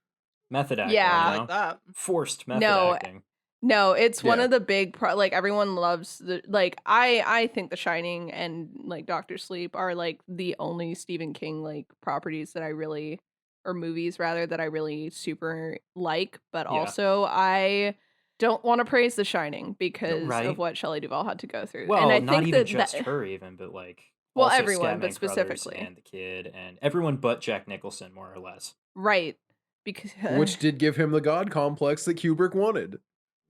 Method acting, Yeah. you like know? that. Forced method No, acting. No, it's one Yeah. of the big like everyone loves the like I think The Shining and like Doctor Sleep are like the only Stephen King like properties that I really or movies rather that I really super like, but Yeah. also I don't want to praise The Shining because Right. of what Shelley Duvall had to go through. Well, and I not think even that, just that her, even, but like Well, also everyone, but Scatman Crothers specifically. and the kid and everyone but Jack Nicholson, more or less. right because Which did give him the god complex that Kubrick wanted.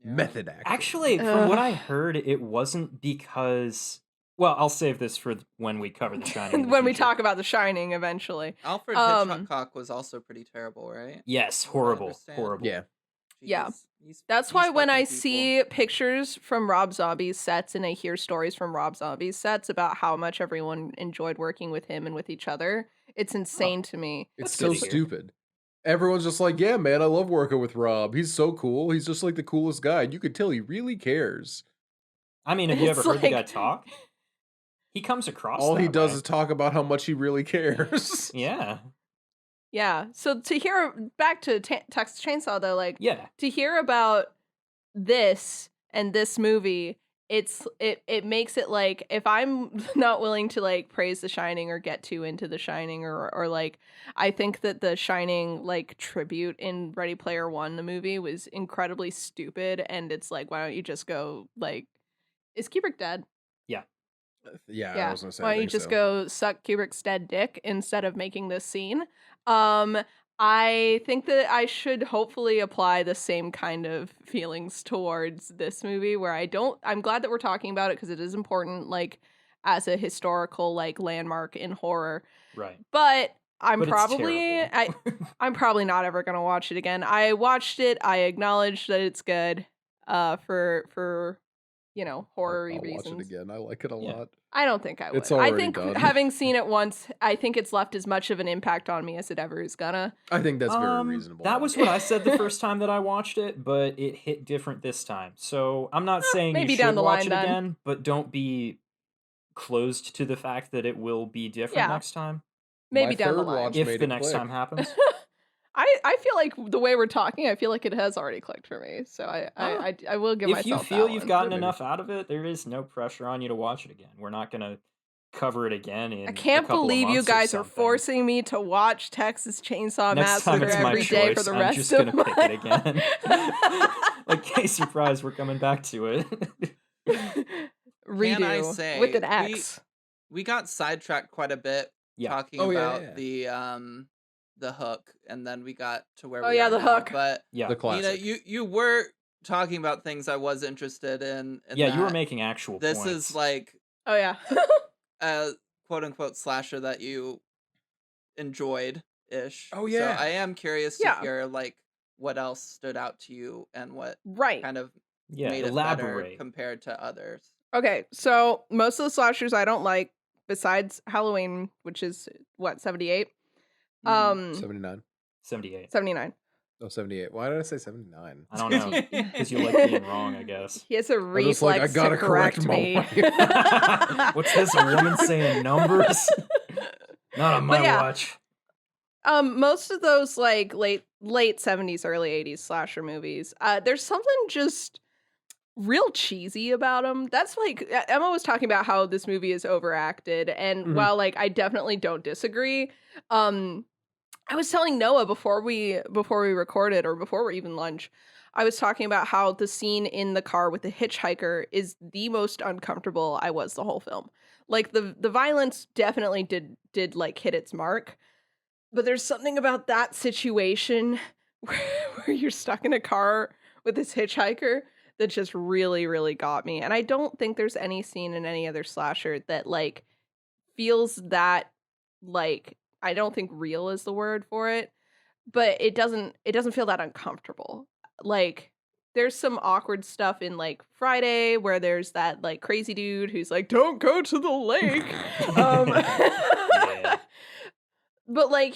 Yeah. Method acting. Actually, from what I Ugh. heard, it wasn't because. Well, I'll save this for when we cover The Shining. in the when we future. talk about The Shining eventually. Alfred Um, Hitchcock was also pretty terrible, right? Yes, From what I horrible, understand. horrible. Yeah. Yeah. Jeez, these- That's these why when I fucking people. see pictures from Rob Zombie's sets and I hear stories from Rob Zombie's sets about how much everyone enjoyed working with him and with each other, it's insane to me. It's That's so good to hear. stupid. Everyone's just like, yeah, man, I love working with Rob. He's so cool. He's just like the coolest guy. You could tell he really cares. I mean, have you ever It's heard the guy like- talk? He comes across. All he that does way. is talk about how much he really cares. Yeah, Yeah. So to hear back to Texas Chainsaw though, like yeah. to hear about this and this movie, it makes it like if I'm not willing to like praise The Shining or get too into The Shining or like I think that The Shining like tribute in Ready Player One, the movie, was incredibly stupid, and it's like why don't you just go like is Kubrick dead? Yeah, I Yeah. was gonna say. Why I don't you think just so. go suck Kubrick's dead dick instead of making this scene? I think that I should hopefully apply the same kind of feelings towards this movie where I'm glad that we're talking about it because it is important like as a historical like landmark in horror. Right. But I'm But it's probably terrible. I'm probably not ever gonna watch it again. I watched it. I acknowledge that it's good. For horror I'll watch it reasons. again. I like it a Yeah. lot. I don't think I would. It's I already think done. having seen it once, I think it's left as much of an impact on me as it ever is gonna. I think that's very reasonable. That was what I said the first time that I watched it, but it hit different this time. So I'm not saying maybe you down should the watch line it then. again, but don't be closed to the fact that it will be different Yeah. next time. Maybe My down the third line. watch If made the it next click. time happens. I feel like the way we're talking, I feel like it has already clicked for me. So I will give If myself you that feel you've one. gotten Maybe. enough out of it, there is no pressure on you to watch it again. We're not going to cover it again in I can't a couple believe of you months or guys are something. forcing me to watch Texas Chainsaw Next time Massacre it's my every day for choice. the I'm rest just of gonna my pick it again. Like, hey, surprise, we're coming back to it. Redo Can I say with an X. we got sidetracked quite a bit Yeah. talking Oh, yeah, about yeah. the hook, and then we got to where Oh, we yeah, are the now. hook. But Yeah. The classic. you were talking about things I was interested in. Yeah, you were that making actual this points. is like Oh yeah. a quote unquote slasher that you enjoyed ish. Oh, yeah. So I am curious to Yeah. hear like what else stood out to you and what Right. kind of Yeah, made it better elaborate. compared to others. Okay, so most of the slashers I don't like, besides Halloween, which is what, 78? Mhm. 79. 78. 79. Oh, 78. Why did I say 79? I don't know. Because you like being wrong, I guess. He has a was just like, reflex I gotta to correct correct my me. wife. What's this? A woman saying numbers? Not on my But yeah. watch. Most of those like late 70s, early 80s slasher movies, there's something just real cheesy about them. That's like Emma was talking about how this movie is overacted, and Mhm. while like I definitely don't disagree, I was telling Noah before we recorded, or before we're even lunch, I was talking about how the scene in the car with the hitchhiker is the most uncomfortable I was the whole film. Like the violence definitely did like hit its mark, but there's something about that situation where you're stuck in a car with this hitchhiker that just really, really got me. And I don't think there's any scene in any other slasher that like feels that like, I don't think real is the word for it, but it doesn't feel that uncomfortable. Like there's some awkward stuff in like Friday where there's that like crazy dude who's like, don't go to the lake. Yeah. But like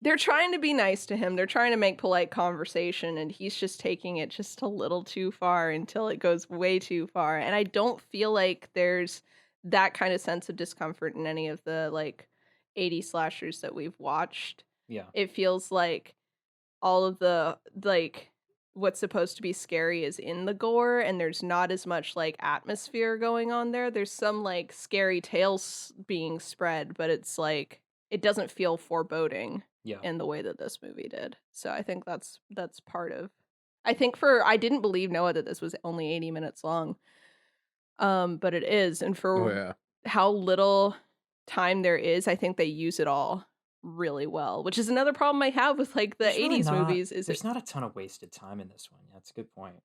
they're trying to be nice to him. They're trying to make polite conversation, and he's just taking it just a little too far until it goes way too far. And I don't feel like there's that kind of sense of discomfort in any of the like 80 slashers that we've watched. Yeah. It feels like all of the like what's supposed to be scary is in the gore, and there's not as much like atmosphere going on there. There's some like scary tales being spread, but it's like it doesn't feel foreboding Yeah. in the way that this movie did. So I think that's part of. I think I didn't believe, Noah, that this was only 80 minutes long. But it is, and for Oh, yeah. how little time there is, I think they use it all really well, which is another problem I have with like the There's really 80s not- movies. There's not a ton of wasted time in this one. That's a good point.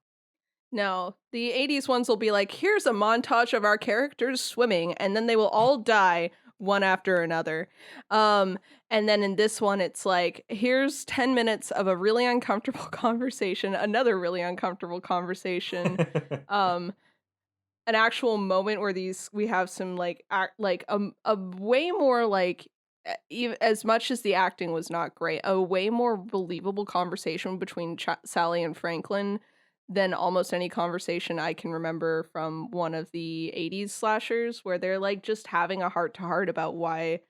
No, the 80s ones will be like, here's a montage of our characters swimming, and then they will all die one after another. And then in this one, it's like, here's 10 minutes of a really uncomfortable conversation, another really uncomfortable conversation, an actual moment where we have some like a way more like, even as much as the acting was not great, a way more believable conversation between Sally and Franklin than almost any conversation I can remember from one of the 80s slashers, where they're like just having a heart-to-heart about why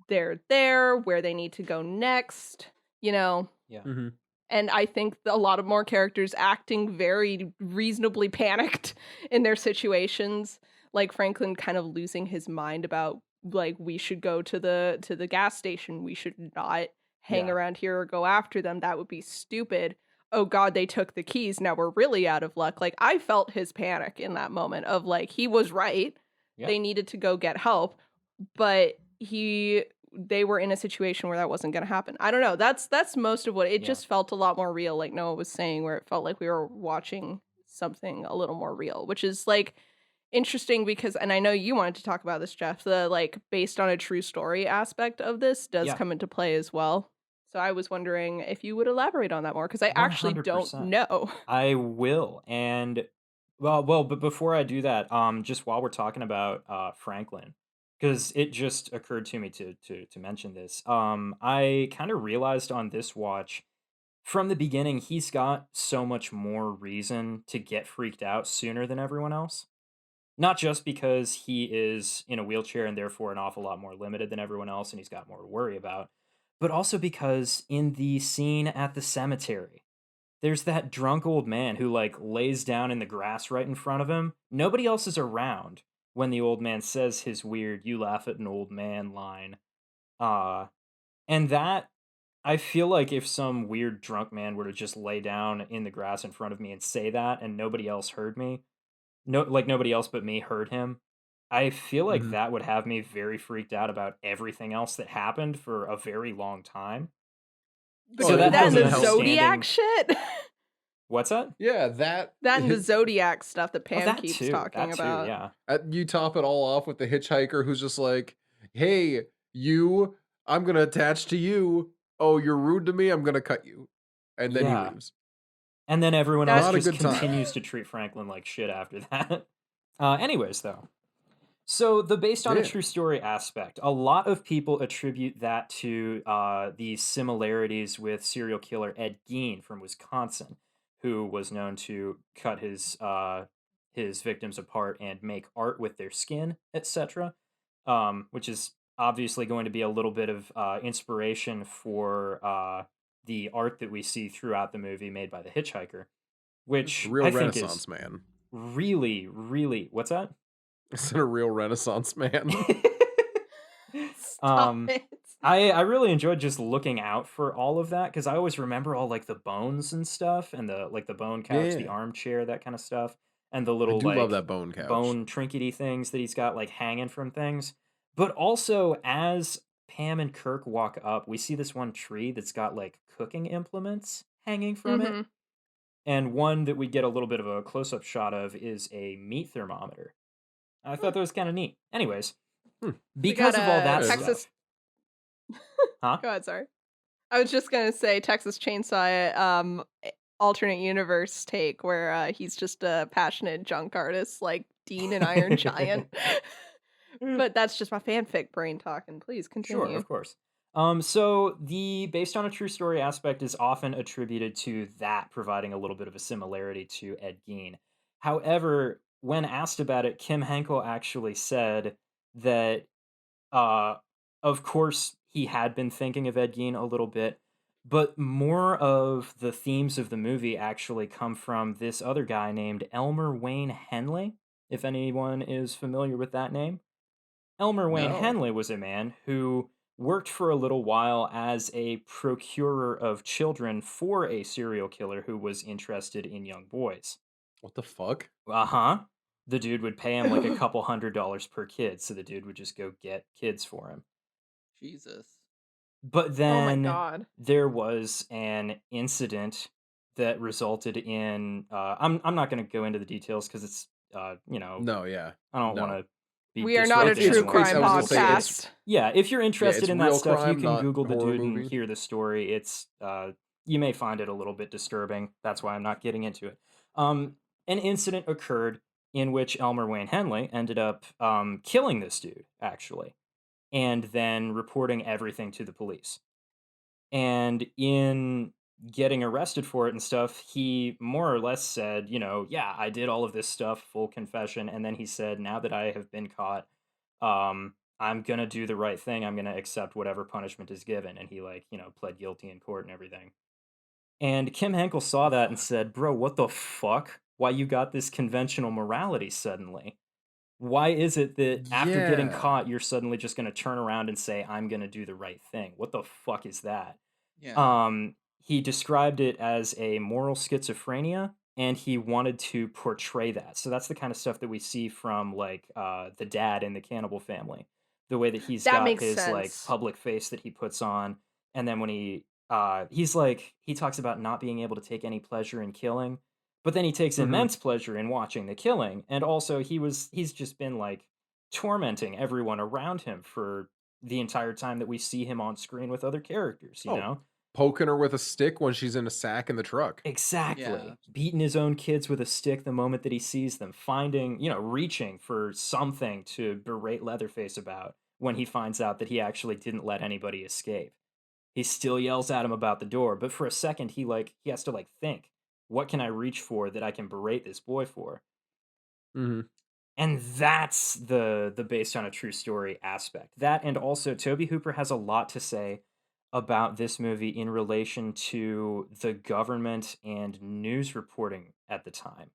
they're there, where they need to go next, you know? Yeah. Mhm. And I think a lot of more characters acting very reasonably panicked in their situations, like Franklin kind of losing his mind about like, we should go to the gas station, we should not hang Yeah. around here or go after them, that would be stupid. Oh god, they took the keys, now we're really out of luck. Like, I felt his panic in that moment of like, he was right, Yeah. they needed to go get help, but they were in a situation where that wasn't going to happen. I don't know. That's most of what it Yeah. just felt a lot more real, like Noah was saying, where it felt like we were watching something a little more real, which is like interesting because, and I know you wanted to talk about this, Jeff, the like based on a true story aspect of this does Yeah. come into play as well. So I was wondering if you would elaborate on that more because I actually don't 100%. know. I will. And but before I do that, just while we're talking about Franklin, because it just occurred to me to mention this. I kind of realized on this watch from the beginning he's got so much more reason to get freaked out sooner than everyone else. Not just because he is in a wheelchair and therefore an awful lot more limited than everyone else and he's got more to worry about, but also because in the scene at the cemetery, there's that drunk old man who like lays down in the grass right in front of him. Nobody else is around when the old man says his weird "you laugh at an old man" line. Uh and that I feel like if some weird drunk man were to just lay down in the grass in front of me and say that and nobody else heard me, nobody else but me heard him, I feel like Mhm. that would have me very freaked out about everything else that happened for a very long time. But Oh, So that that it and has doesn't the me help. Zodiac standing. shit. What's that? Yeah, that That and the Zodiac stuff that Oh, Pam keeps talking that too, about. yeah. you top it all off with the hitchhiker who's just like, "Hey, you, I'm gonna attach to you. Oh, you're rude to me. I'm gonna cut you," and then he Yeah. leaves. And then everyone else That Not a just good time. continues to treat Franklin like shit after that. Anyways, though. So the based on a Yeah. true story aspect, a lot of people attribute that to the similarities with serial killer Ed Gein from Wisconsin, who was known to cut his victims apart and make art with their skin, etc. Which is obviously going to be a little bit of inspiration for the art that we see throughout the movie made by the hitchhiker, A which real I think is Renaissance man. really, really what's that? Is it a real Renaissance man? Stop um it. I really enjoyed just looking out for all of that because I always remember all like the bones and stuff and the like the bone couch, the Yeah. armchair, that kind of stuff, and the I little do love like that bone couch. bone trinkety things that he's got like hanging from things. But also as Pam and Kirk walk up, we see this one tree that's got like cooking implements hanging from it. Mm-hmm. And one that we get a little bit of a close-up shot of is a meat thermometer. I thought that was kind of neat. Anyways, Hmm. We got because of all a that That is. Texas. stuff, huh? Go ahead, sorry. I was just gonna say Texas Chainsaw alternate universe take where he's just a passionate junk artist like Dean and Iron Giant. But that's just my fanfic brain talking. Please Sure, continue. of course. So the based on a true story aspect is often attributed to that providing a little bit of a similarity to Ed Gein. However, when asked about it, Kim Henkel actually said that, uh, of course, he had been thinking of Ed Gein a little bit, but more of the themes of the movie actually come from this other guy named Elmer Wayne Henley, if anyone is familiar with that name. Elmer Wayne No. Henley was a man who worked for a little while as a procurer of children for a serial killer who was interested in young boys. What the fuck? Uh-huh. The dude would pay him like a couple $100s per kid, so the dude would just go get kids for him. Jesus. But Oh my then god. there was an incident that resulted in I'm not going to go into the details cuz it's No, yeah. I don't want No. to be We are not a disrupting true anyone's crime I was gonna say, privacy. podcast. Yeah, if you're Yeah, interested it's in that real stuff, you crime, can not Google the horror dude and movie. hear the story. It's you may find it a little bit disturbing. That's why I'm not getting into it. An incident occurred in which Elmer Wayne Henley ended up killing this dude actually, and then reporting everything to the police. And in getting arrested for it and stuff, he more or less said, yeah, I did all of this stuff, full confession. And then he said, now that I have been caught, I'm gonna do the right thing. I'm gonna accept whatever punishment is given. And he like, pled guilty in court and everything. And Kim Henkel saw that and said, bro, what the fuck? Why you got this conventional morality suddenly? Why is it that after getting Yeah. caught, you're suddenly just gonna turn around and say, I'm gonna do the right thing? What the fuck is that? Yeah. He described it as a moral schizophrenia, and he wanted to portray that. So that's the kind of stuff that we see from like the dad in the Cannibal Family, the way that he's That got makes his like sense. public face that he puts on, and then when he's like he talks about not being able to take any pleasure in killing, But then he takes Mhm. immense pleasure in watching the killing, and also he's just been like tormenting everyone around him for the entire time that we see him on screen with other characters, you Oh, know? poking her with a stick when she's in a sack in the truck. Exactly. Yeah. Beating his own kids with a stick the moment that he sees them, finding, reaching for something to berate Leatherface about when he finds out that he actually didn't let anybody escape. He still yells at him about the door, but for a second he has to think, what can I reach for that I can berate this boy for? Mhm. And that's the based on a true story aspect. That, and also Toby Hooper has a lot to say about this movie in relation to the government and news reporting at the time.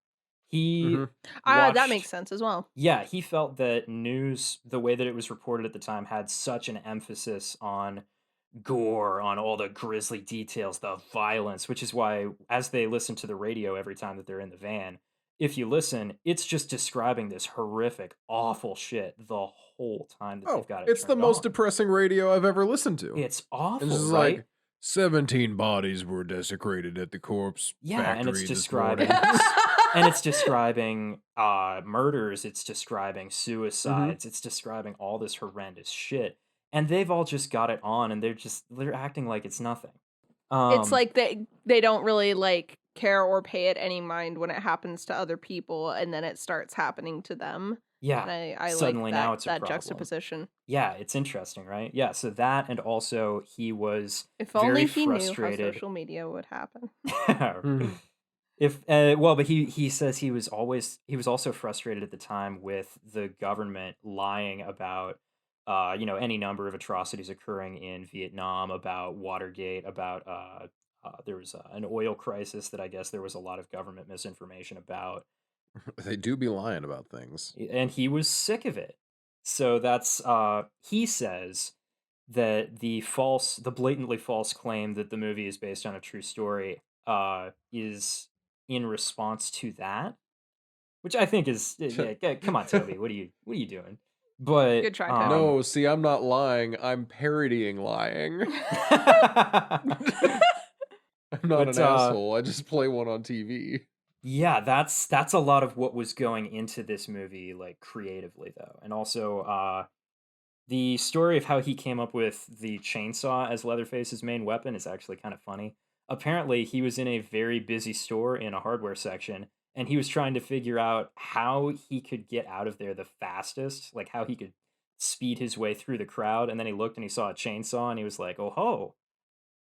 He Mhm. That makes watched sense as well. Yeah, he felt that news, the way that it was reported at the time, had such an emphasis on gore, on all the grisly details, the violence, which is why, as they listen to the radio every time that they're in the van, if you listen, it's just describing this horrific, awful shit the whole time that they've Oh, got it it's the turned most on. depressing radio I've ever listened to. It's And awful, this is right? like 17 bodies were desecrated at the corpse Yeah, and it's factory this morning. describing and it's describing murders, it's describing Mhm. suicides, it's describing all this horrendous shit. And they've all just got it on, and they're acting like it's nothing. It's Um like they don't really care or pay it any mind when it happens to other people, and then it starts happening to them. yeah, And I like suddenly now it's a that problem. juxtaposition. Yeah, it's interesting, right? Yeah, so that, and also he was If very only he knew how frustrated. social media would happen. Mhm. If well, but he says he was also frustrated at the time with the government lying about any number of atrocities occurring in Vietnam, about Watergate, about there was an oil crisis that I guess there was a lot of government misinformation about, They do be lying about things. and he was sick of it. So that's he says that the blatantly false claim that the movie is based on a true story is in response to that, which I think is come on, Toby, what are you doing? But Good try, Toby. No, see, I'm not lying. I'm parodying lying. I'm not But, an asshole. I just play one on TV. yeah, that's a lot of what was going into this movie, creatively, though, and also the story of how he came up with the chainsaw as Leatherface's main weapon is actually kind of funny. Apparently, he was in a very busy store in a hardware section, and he was trying to figure out how he could get out of there the fastest, like how he could speed his way through the crowd. And then he looked and he saw a chainsaw, and he was like, "Oh ho!"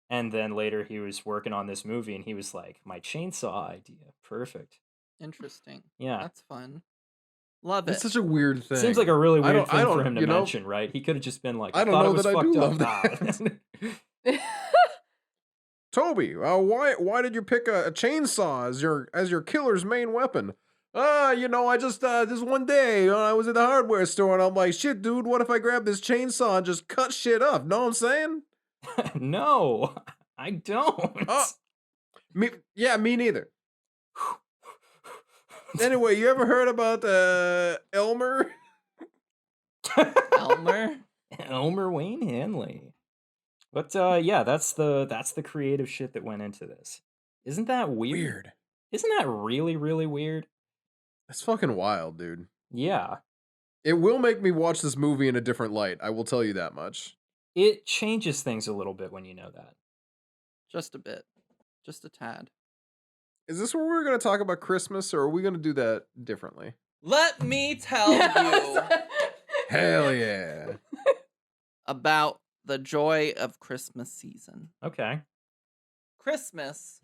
And then later he was working on this movie, and he was like, "My chainsaw idea, perfect." Interesting. Yeah, That's fun. Love It's it. such a weird thing. seems like a really I weird don't- I thing for don't- him to you know, mention, right? He could have just been like, I don't thought know it was that I do fucked love up." that. Toby, why did you pick a chainsaw as your killer's main weapon? I just this one day I was at the hardware store and I'm like, shit, dude, what if I grab this chainsaw and just cut shit up? Know what I'm saying? No, I don't. Me neither. Anyway, you ever heard about Elmer? Elmer? Elmer Wayne Hanley. But yeah, that's the creative shit that went into this. Isn't that weird? Isn't that really, really weird? That's fucking wild, dude. Yeah. It will make me watch this movie in a different light. I will tell you that much. It changes things a little bit when you know that. Just a bit. Just a tad. Is this where we're going to talk about Christmas, or are we going to do that differently? Let me tell you Hell yeah. about the joy of Christmas season. Okay. Christmas,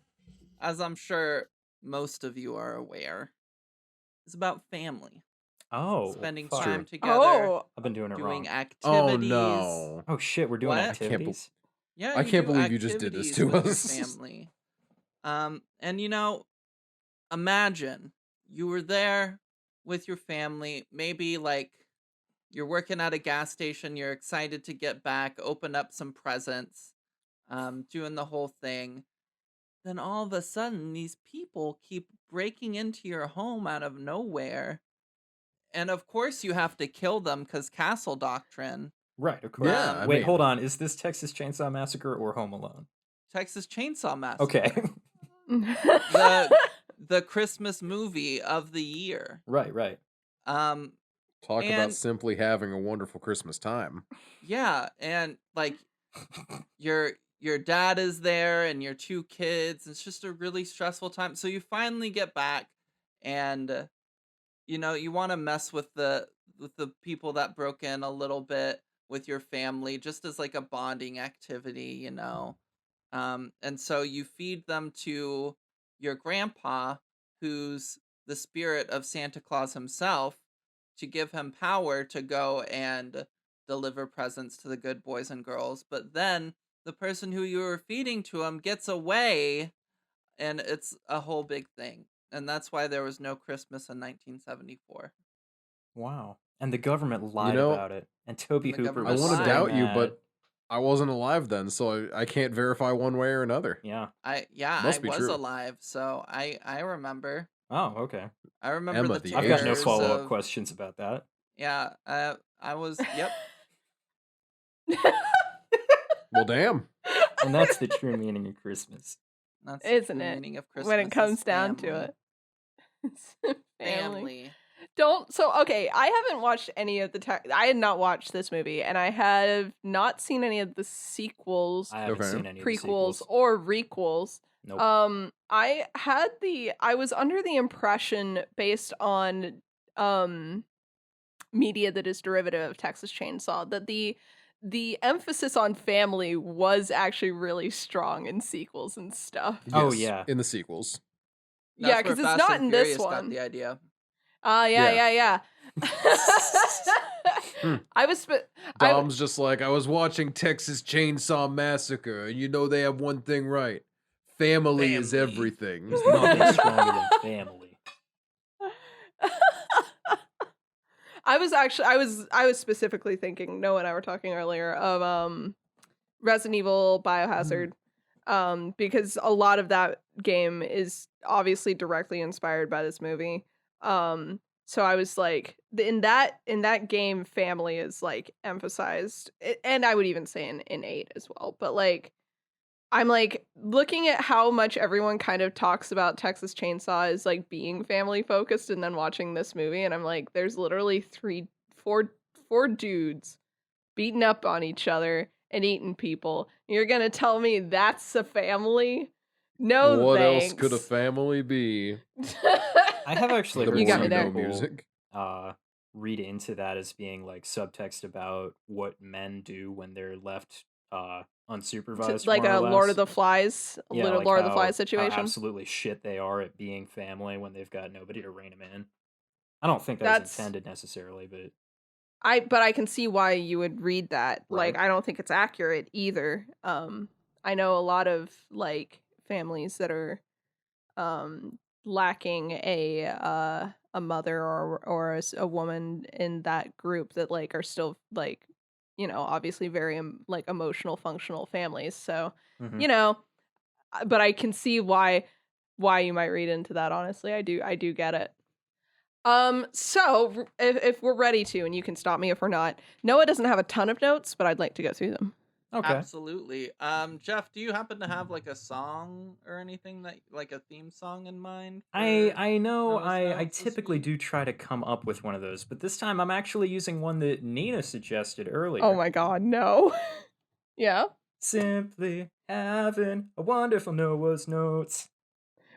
as I'm sure most of you are aware, is about family. Oh. Spending fuck. time together, Oh, I've been doing it doing wrong. activities. Oh no. Oh shit, we're doing What? activities. Yeah, I you can't do believe you just did this activities to with your us. family. And imagine you were there with your family, maybe you're working at a gas station, you're excited to get back, open up some presents, doing the whole thing. Then all of a sudden, these people keep breaking into your home out of nowhere. And of course, you have to kill them because castle doctrine. Right, of course. Yeah, Wait, hold on. Is this Texas Chainsaw Massacre or Home Alone? Texas Chainsaw Massacre. Okay. the Christmas movie of the year. Right. Um, Talk about and simply having a wonderful Christmas time. yeah, and like your dad is there and your two kids. It's just a really stressful time. So you finally get back, and you want to mess with the people that broke in a little bit with your family, just as like a bonding activity. And so you feed them to your grandpa, who's the spirit of Santa Claus himself, to give him power to go and deliver presents to the good boys and girls. But then the person who you were feeding to him gets away, and it's a whole big thing. And that's why there was no Christmas in 1974. Wow. And the government You lied know, about it. And Toby The Hooper I was government want to so lied. doubt you, mad. but I wasn't alive then, so I can't verify one way or another. Yeah. I Must be was true. alive, so I remember. Oh, okay. I remember Emma, the the I've got no ageless terrors follow-up of questions about that. yeah. I was yep. Well, damn. And that's the true meaning of Christmas. That's Isn't the it? meaning of Christmas. When it is comes down family. to it. Family. Family. Okay, I haven't watched any of I had not watched this movie, and I have not seen any of the sequels, I haven't Okay. seen any of the prequels, sequels. or requels. Nope. I was under the impression, based on media that is derivative of Texas Chainsaw, that the emphasis on family was actually really strong in sequels and stuff. Oh, Yes, yeah. in the sequels. Yeah, That's where because it's Fast not and in this Furious got one. the idea. Yeah. I was Dom's just like, I was watching Texas Chainsaw Massacre, and you know they have one thing right. Family is Family. everything. There's nothing stronger than family. I was specifically thinking, Noah and I were talking earlier, of Resident Evil Biohazard. Because a lot of that game is obviously directly inspired by this movie. So I was like, in that game, family is like emphasized, and I would even say in 8 as well. But like, I'm like looking at how much everyone kind of talks about Texas Chainsaw as like being family focused, and then watching this movie, and I'm like, there's literally four dudes beating up on each other and eating people. You're gonna tell me that's a family? No, What thanks. else could a family be? I have actually The heard You got some me there. people music. read into that as being like subtext about what men do when they're left unsupervised, Like more a or Lord less. of the Flies, a Yeah, little like Lord of the how Flies situation. absolutely shit they are at being family when they've got nobody to rein them in. I don't think that's That's intended necessarily, but but I can see why you would read that. Like, Right. I don't think it's accurate either. I know a lot of like families that are lacking a mother or a woman in that group that like are still like, obviously very like emotional functional families. So mhm. but I can see why you might read into that. Honestly, I do get it. So if we're ready to, and you can stop me if we're not. Noah doesn't have a ton of notes, but I'd like to go through them. Okay. Absolutely. Jeff, do you happen to have like a song or anything that like a theme song in mind? I know Noah's I notes this typically week? do try to come up with one of those, but this time I'm actually using one that Nina suggested earlier. Oh my god, no. Yeah. Simply having a wonderful Noah's notes.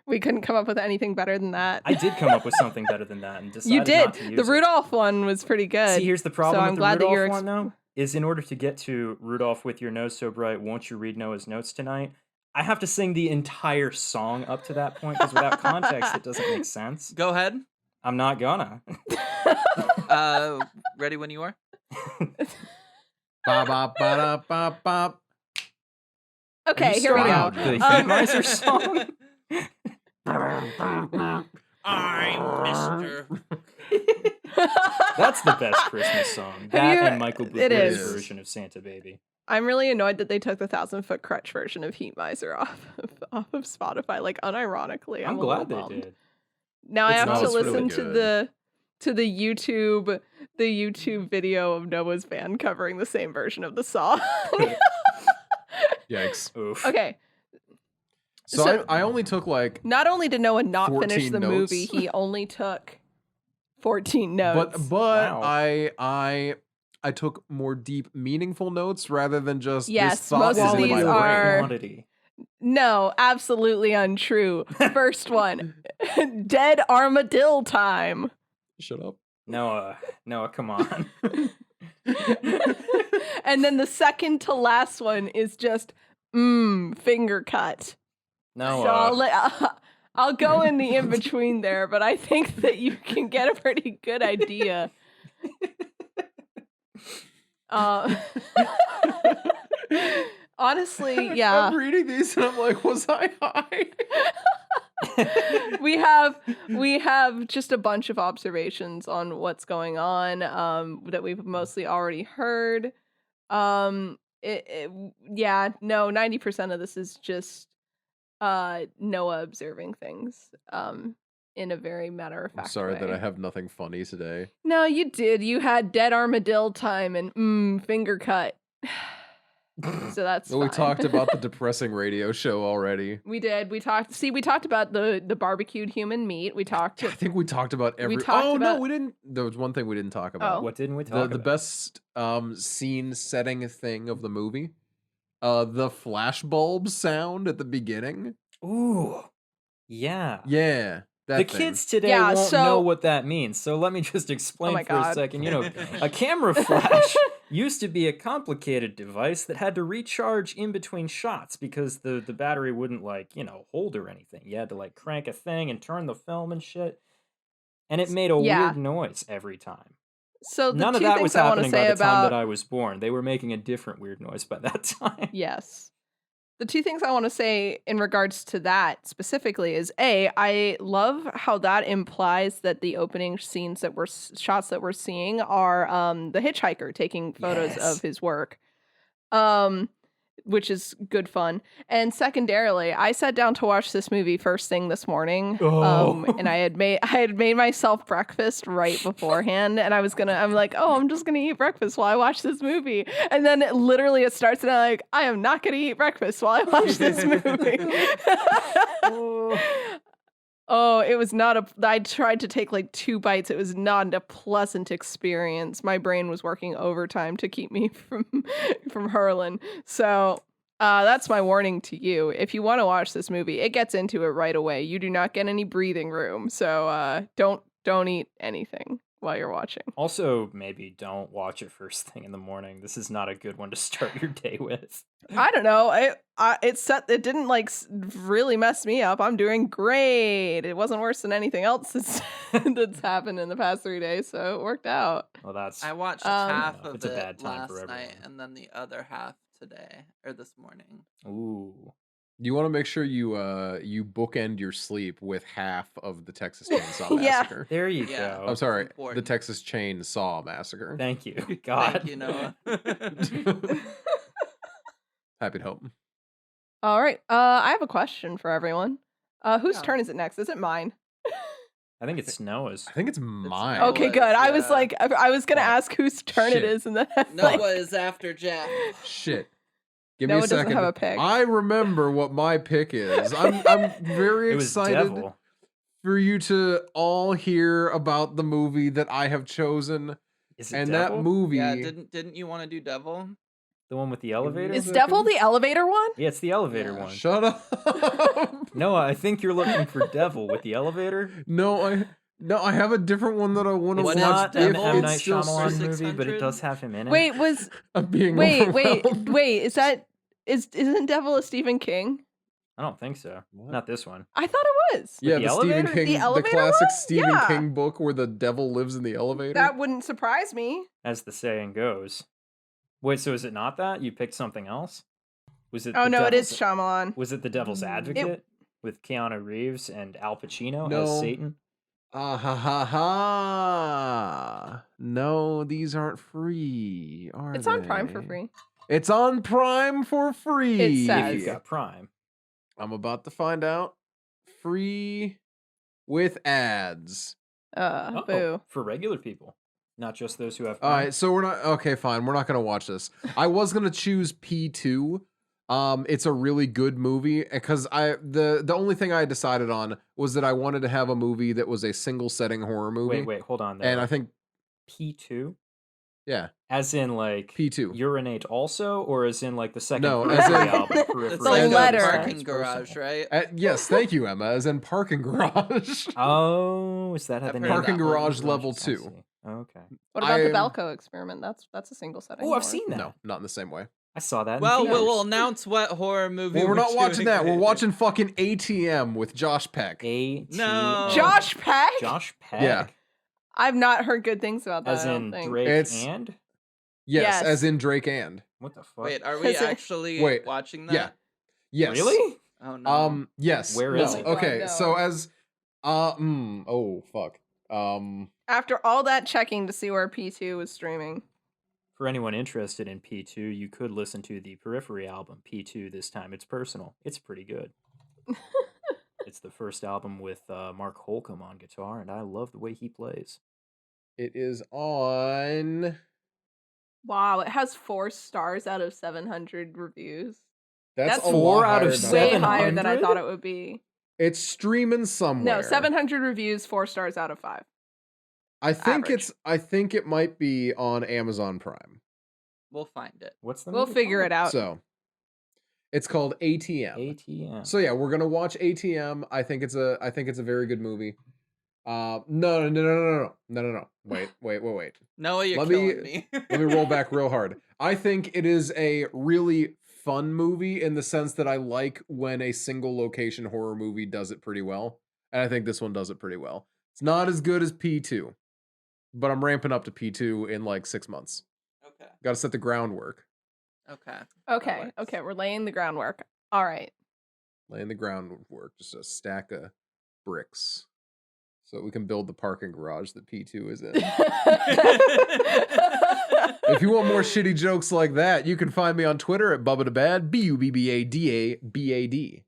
We couldn't come up with anything better than that. I did come up with something better than that and decided You did. not to use The it. Rudolph one was pretty good. See, here's the problem so with I'm the glad that Rudolph you're one, though, is in order to get to Rudolph with your nose so bright, won't you read Noah's notes tonight? I have to sing the entire song up to that point, because without context, it doesn't make sense. Go ahead. I'm not gonna. Ready when you are? Ba ba ba da ba ba. Okay, You here we go. starting the Heat Miser song? I'm Mr. That's the best Christmas song. Have That you- and Michael it Bugle's is. version of Santa Baby. I'm really annoyed that they took the 1,000-foot crutch version of Heat Miser off of Spotify. Like, unironically, I'm a glad little they bummed. did. Now I It's have not- to it's really listen to the YouTube video of Noah's band covering the same version of the song. Yikes. Oof. Okay. So I only took like Not only did Noah not finish 14 the notes. movie, he only took 14 notes. But Wow. I took more deep, meaningful notes rather than just Yes, this thought most is of in these my are- brain. quantity. No, absolutely untrue. First one, dead armadillo time. Shut up. Noah, come on. And then the second to last one is just finger cut. Noah. So I'll go in the in between there, but I think that you can get a pretty good idea. Honestly, yeah. I'm reading these and I'm like, was I high? we have just a bunch of observations on what's going on that we've mostly already heard. 90% of this is just Noah observing things in a very matter of fact I'm sorry way. that I have nothing funny today. No, you did. You had dead armadillo time and finger cut. So that's Well, we fine. talked about the depressing radio show already. We did. We talked about the barbecued human meat. We talked. I think we talked about every. talked Oh about- no, we didn't. There was one thing we didn't talk about. Oh. What didn't we talk The about? best scene setting thing of the movie. The flashbulb sound at the beginning. Ooh. Yeah. Yeah. The That thing. kids today Yeah, won't so- know what that means. So let me just explain my for a God. second. You know, a camera flash used to be a complicated device that had to recharge in between shots because the battery wouldn't hold or anything. You had to crank a thing and turn the film and shit. And it made a Yeah. weird noise every time. So the None of two that things was I want to happening by say the time that about I was born. They were making a different weird noise by that time. yes, the two things I want to say in regards to that specifically is I love how that implies that the opening scenes shots that we're seeing are the hitchhiker taking photos Yes. of his work, which is good fun. And secondarily, I sat down to watch this movie first thing this morning, Oh. and I had made myself breakfast right beforehand, and I'm like, oh, I'm just gonna eat breakfast while I watch this movie, and then it starts, and I'm like, I am not gonna eat breakfast while I watch this movie. Oh, it was not I tried to take 2 bites. It was not a pleasant experience. My brain was working overtime to keep me from hurling. So that's my warning to you. If you want to watch this movie, it gets into it right away. You do not get any breathing room. So don't eat anything while you're watching. Also, maybe don't watch it first thing in the morning. This is not a good one to start your day with. I don't know. It didn't really mess me up. I'm doing great. It wasn't worse than anything else that's happened in the past 3 days, so it worked out. Well, that's I watched Um, half of it's a it bad time for last night, everyone. and then the other half today or this morning. ooh. You want to make sure you bookend your sleep with half of the Texas Chainsaw Yeah. Massacre. There you Yeah. go. I'm sorry, the important. Texas Chainsaw Massacre. Thank you. God. Thank you, Noah. Happy to help. All right. I have a question for everyone. Whose Yeah. turn is it next? Is it mine? I think it's Noah's. I think it's mine. Okay, was, good. I was yeah. I was gonna Fuck. ask whose turn Shit. it is, and then I'm Noah like, is after Jeff. Shit. Give Noah me a doesn't second. have a pick. I remember what my pick is. I'm very It was excited Devil. for you to all hear about the movie that I have chosen. Is it And Devil? that movie Yeah, didn't you want to do Devil? The one with the elevator? is Second. Devil the elevator one? Yeah, it's the elevator Yeah. one. Shut up. Noah, I think you're looking for Devil with the elevator. No, I have a different one that I want to It's What watch. is not an Devil? M. It's Night still Shyamalan six- movie, but it 600? does have him in it. Wait, I'm being wait, overwhelmed. isn't Devil a Stephen King? I don't think so. What? Not this one. I thought it was. Yeah, the the Stephen elevator? King, The the elevator classic one? Stephen Yeah. King book where the devil lives in the elevator. That wouldn't surprise me. As the saying goes. Wait, so is it not that? You picked something else? Was it Oh the no, it is Devil's- Shyamalan. Was it The Devil's Advocate with Keanu Reeves and Al Pacino No. as Satan? Ah ha ha ha! No, these aren't free, are It's on Prime for they? free. It's on Prime for free. It If says. you've got Prime. I'm about to find out. Free with ads. Oh, Boo. for regular people, not just those who have All Prime. right, so we're not okay. Fine, we're not gonna watch this. I was gonna choose P2, It's a really good movie because the only thing I decided on was that I wanted to have a movie that was a single setting horror movie. Wait, hold on. And I think P2? Yeah. As in like P2. Urinate also, or as in like the second No, Periphery as in album? It's Periphery like a is letter. a personal. parking It's garage, personal. right? Yes, thank you, Emma. As in parking garage. Oh, is that how I've the heard name? Parking that one. garage level I 2. see. Okay. What about the I- Belko experiment? That's a single setting. Oh, I've horror. seen that. No, not in the same way. I saw that. Well, in theaters. we'll announce what horror movie. Well, we're not watching doing that. We're later. watching fucking ATM with Josh Peck. No. Josh Peck? Josh Peck. Yeah. I've not heard good things about that. As I don't in think. Drake It's- and Yes, Yes. as in Drake and. what the fuck? Wait, are we Is it- actually Wait, watching that? Yeah. Yes. Really? Oh no. Yes. Where no. is it? Okay, God, no. so as oh fuck. After all that checking to see where P2 was streaming. For anyone interested in P2, you could listen to the Periphery album, P2 This Time It's Personal. It's pretty good. It's the first album with Mark Holcomb on guitar, and I love the way he plays. It is on Wow, it has 4 stars out of 700 reviews. That's That's a 4 lot out of higher than- Way 700? higher than I thought it would be. It's streaming somewhere. No, 700 reviews, 4 stars out of 5. I think it might be on Amazon Prime. We'll find it. What's the We'll movie figure called? it out. So it's called ATM. ATM. So yeah, we're gonna watch ATM. I think it's a very good movie. No. Wait. Noah, you're Let me- killing me. Let me roll back real hard. I think it is a really fun movie in the sense that I like when a single location horror movie does it pretty well. And I think this one does it pretty well. It's not as good as P2, but I'm ramping up to P2 in like 6 months. Okay. Got to set the groundwork. Okay. Okay, works. okay, we're laying the groundwork. All right. Laying the groundwork, just a stack of bricks. So we can build the parking garage that P2 is in. If you want more shitty jokes like that, you can find me on Twitter at Bubbadabad, BUBBADABAD.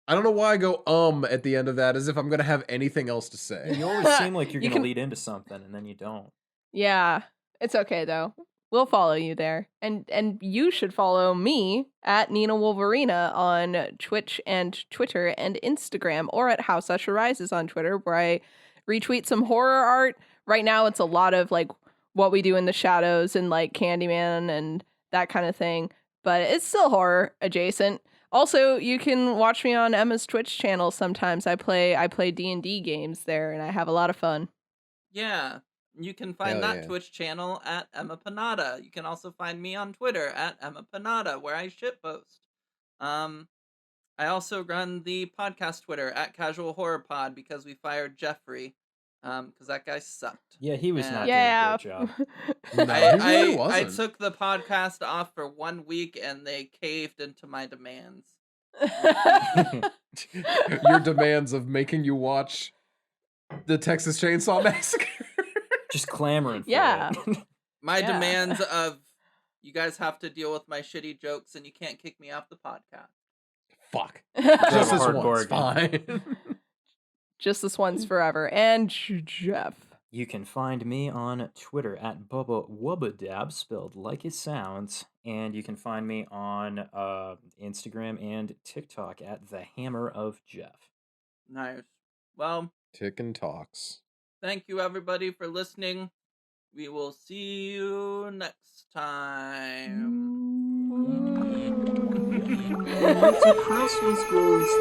I don't know why I go at the end of that, as if I'm gonna have anything else to say. You always seem like you're You going to can- lead into something, and then you don't. Yeah, it's okay though. We'll follow you there. And you should follow me at Nina Wolverina on Twitch and Twitter and Instagram, or at House Usher Rises on Twitter, where I retweet some horror art. Right now it's a lot of like What We Do in the Shadows and like Candyman and that kind of thing. But it's still horror adjacent. Also, you can watch me on Emma's Twitch channel sometimes. I play D&D games there and I have a lot of fun. Yeah. You can find Hell that yeah. Twitch channel at Emma Panada. You can also find me on Twitter at Emma Panada, where I shitpost. I also run the podcast Twitter at Casual Horror Pod because we fired Jeffrey, because that guy sucked. Yeah, he was Yeah. not Yeah. doing a good job. No, he really I wasn't. took the podcast off for 1 week and they caved into my demands. Your demands of making you watch the Texas Chainsaw Massacre. Just clamoring for Yeah. it. My Yeah. demands of you guys have to deal with my shitty jokes and you can't kick me off the podcast. Fuck. Just Just a this hard once. bargain. Fine. Just this once forever. And Jeff. You can find me on Twitter at Bubba Wubbadab, spelled like it sounds. And you can find me on Instagram and TikTok at The Hammer of Jeff. Nice. Well, Tick and talks. thank you everybody for listening. We will see you next time. It's a Christmas ghost.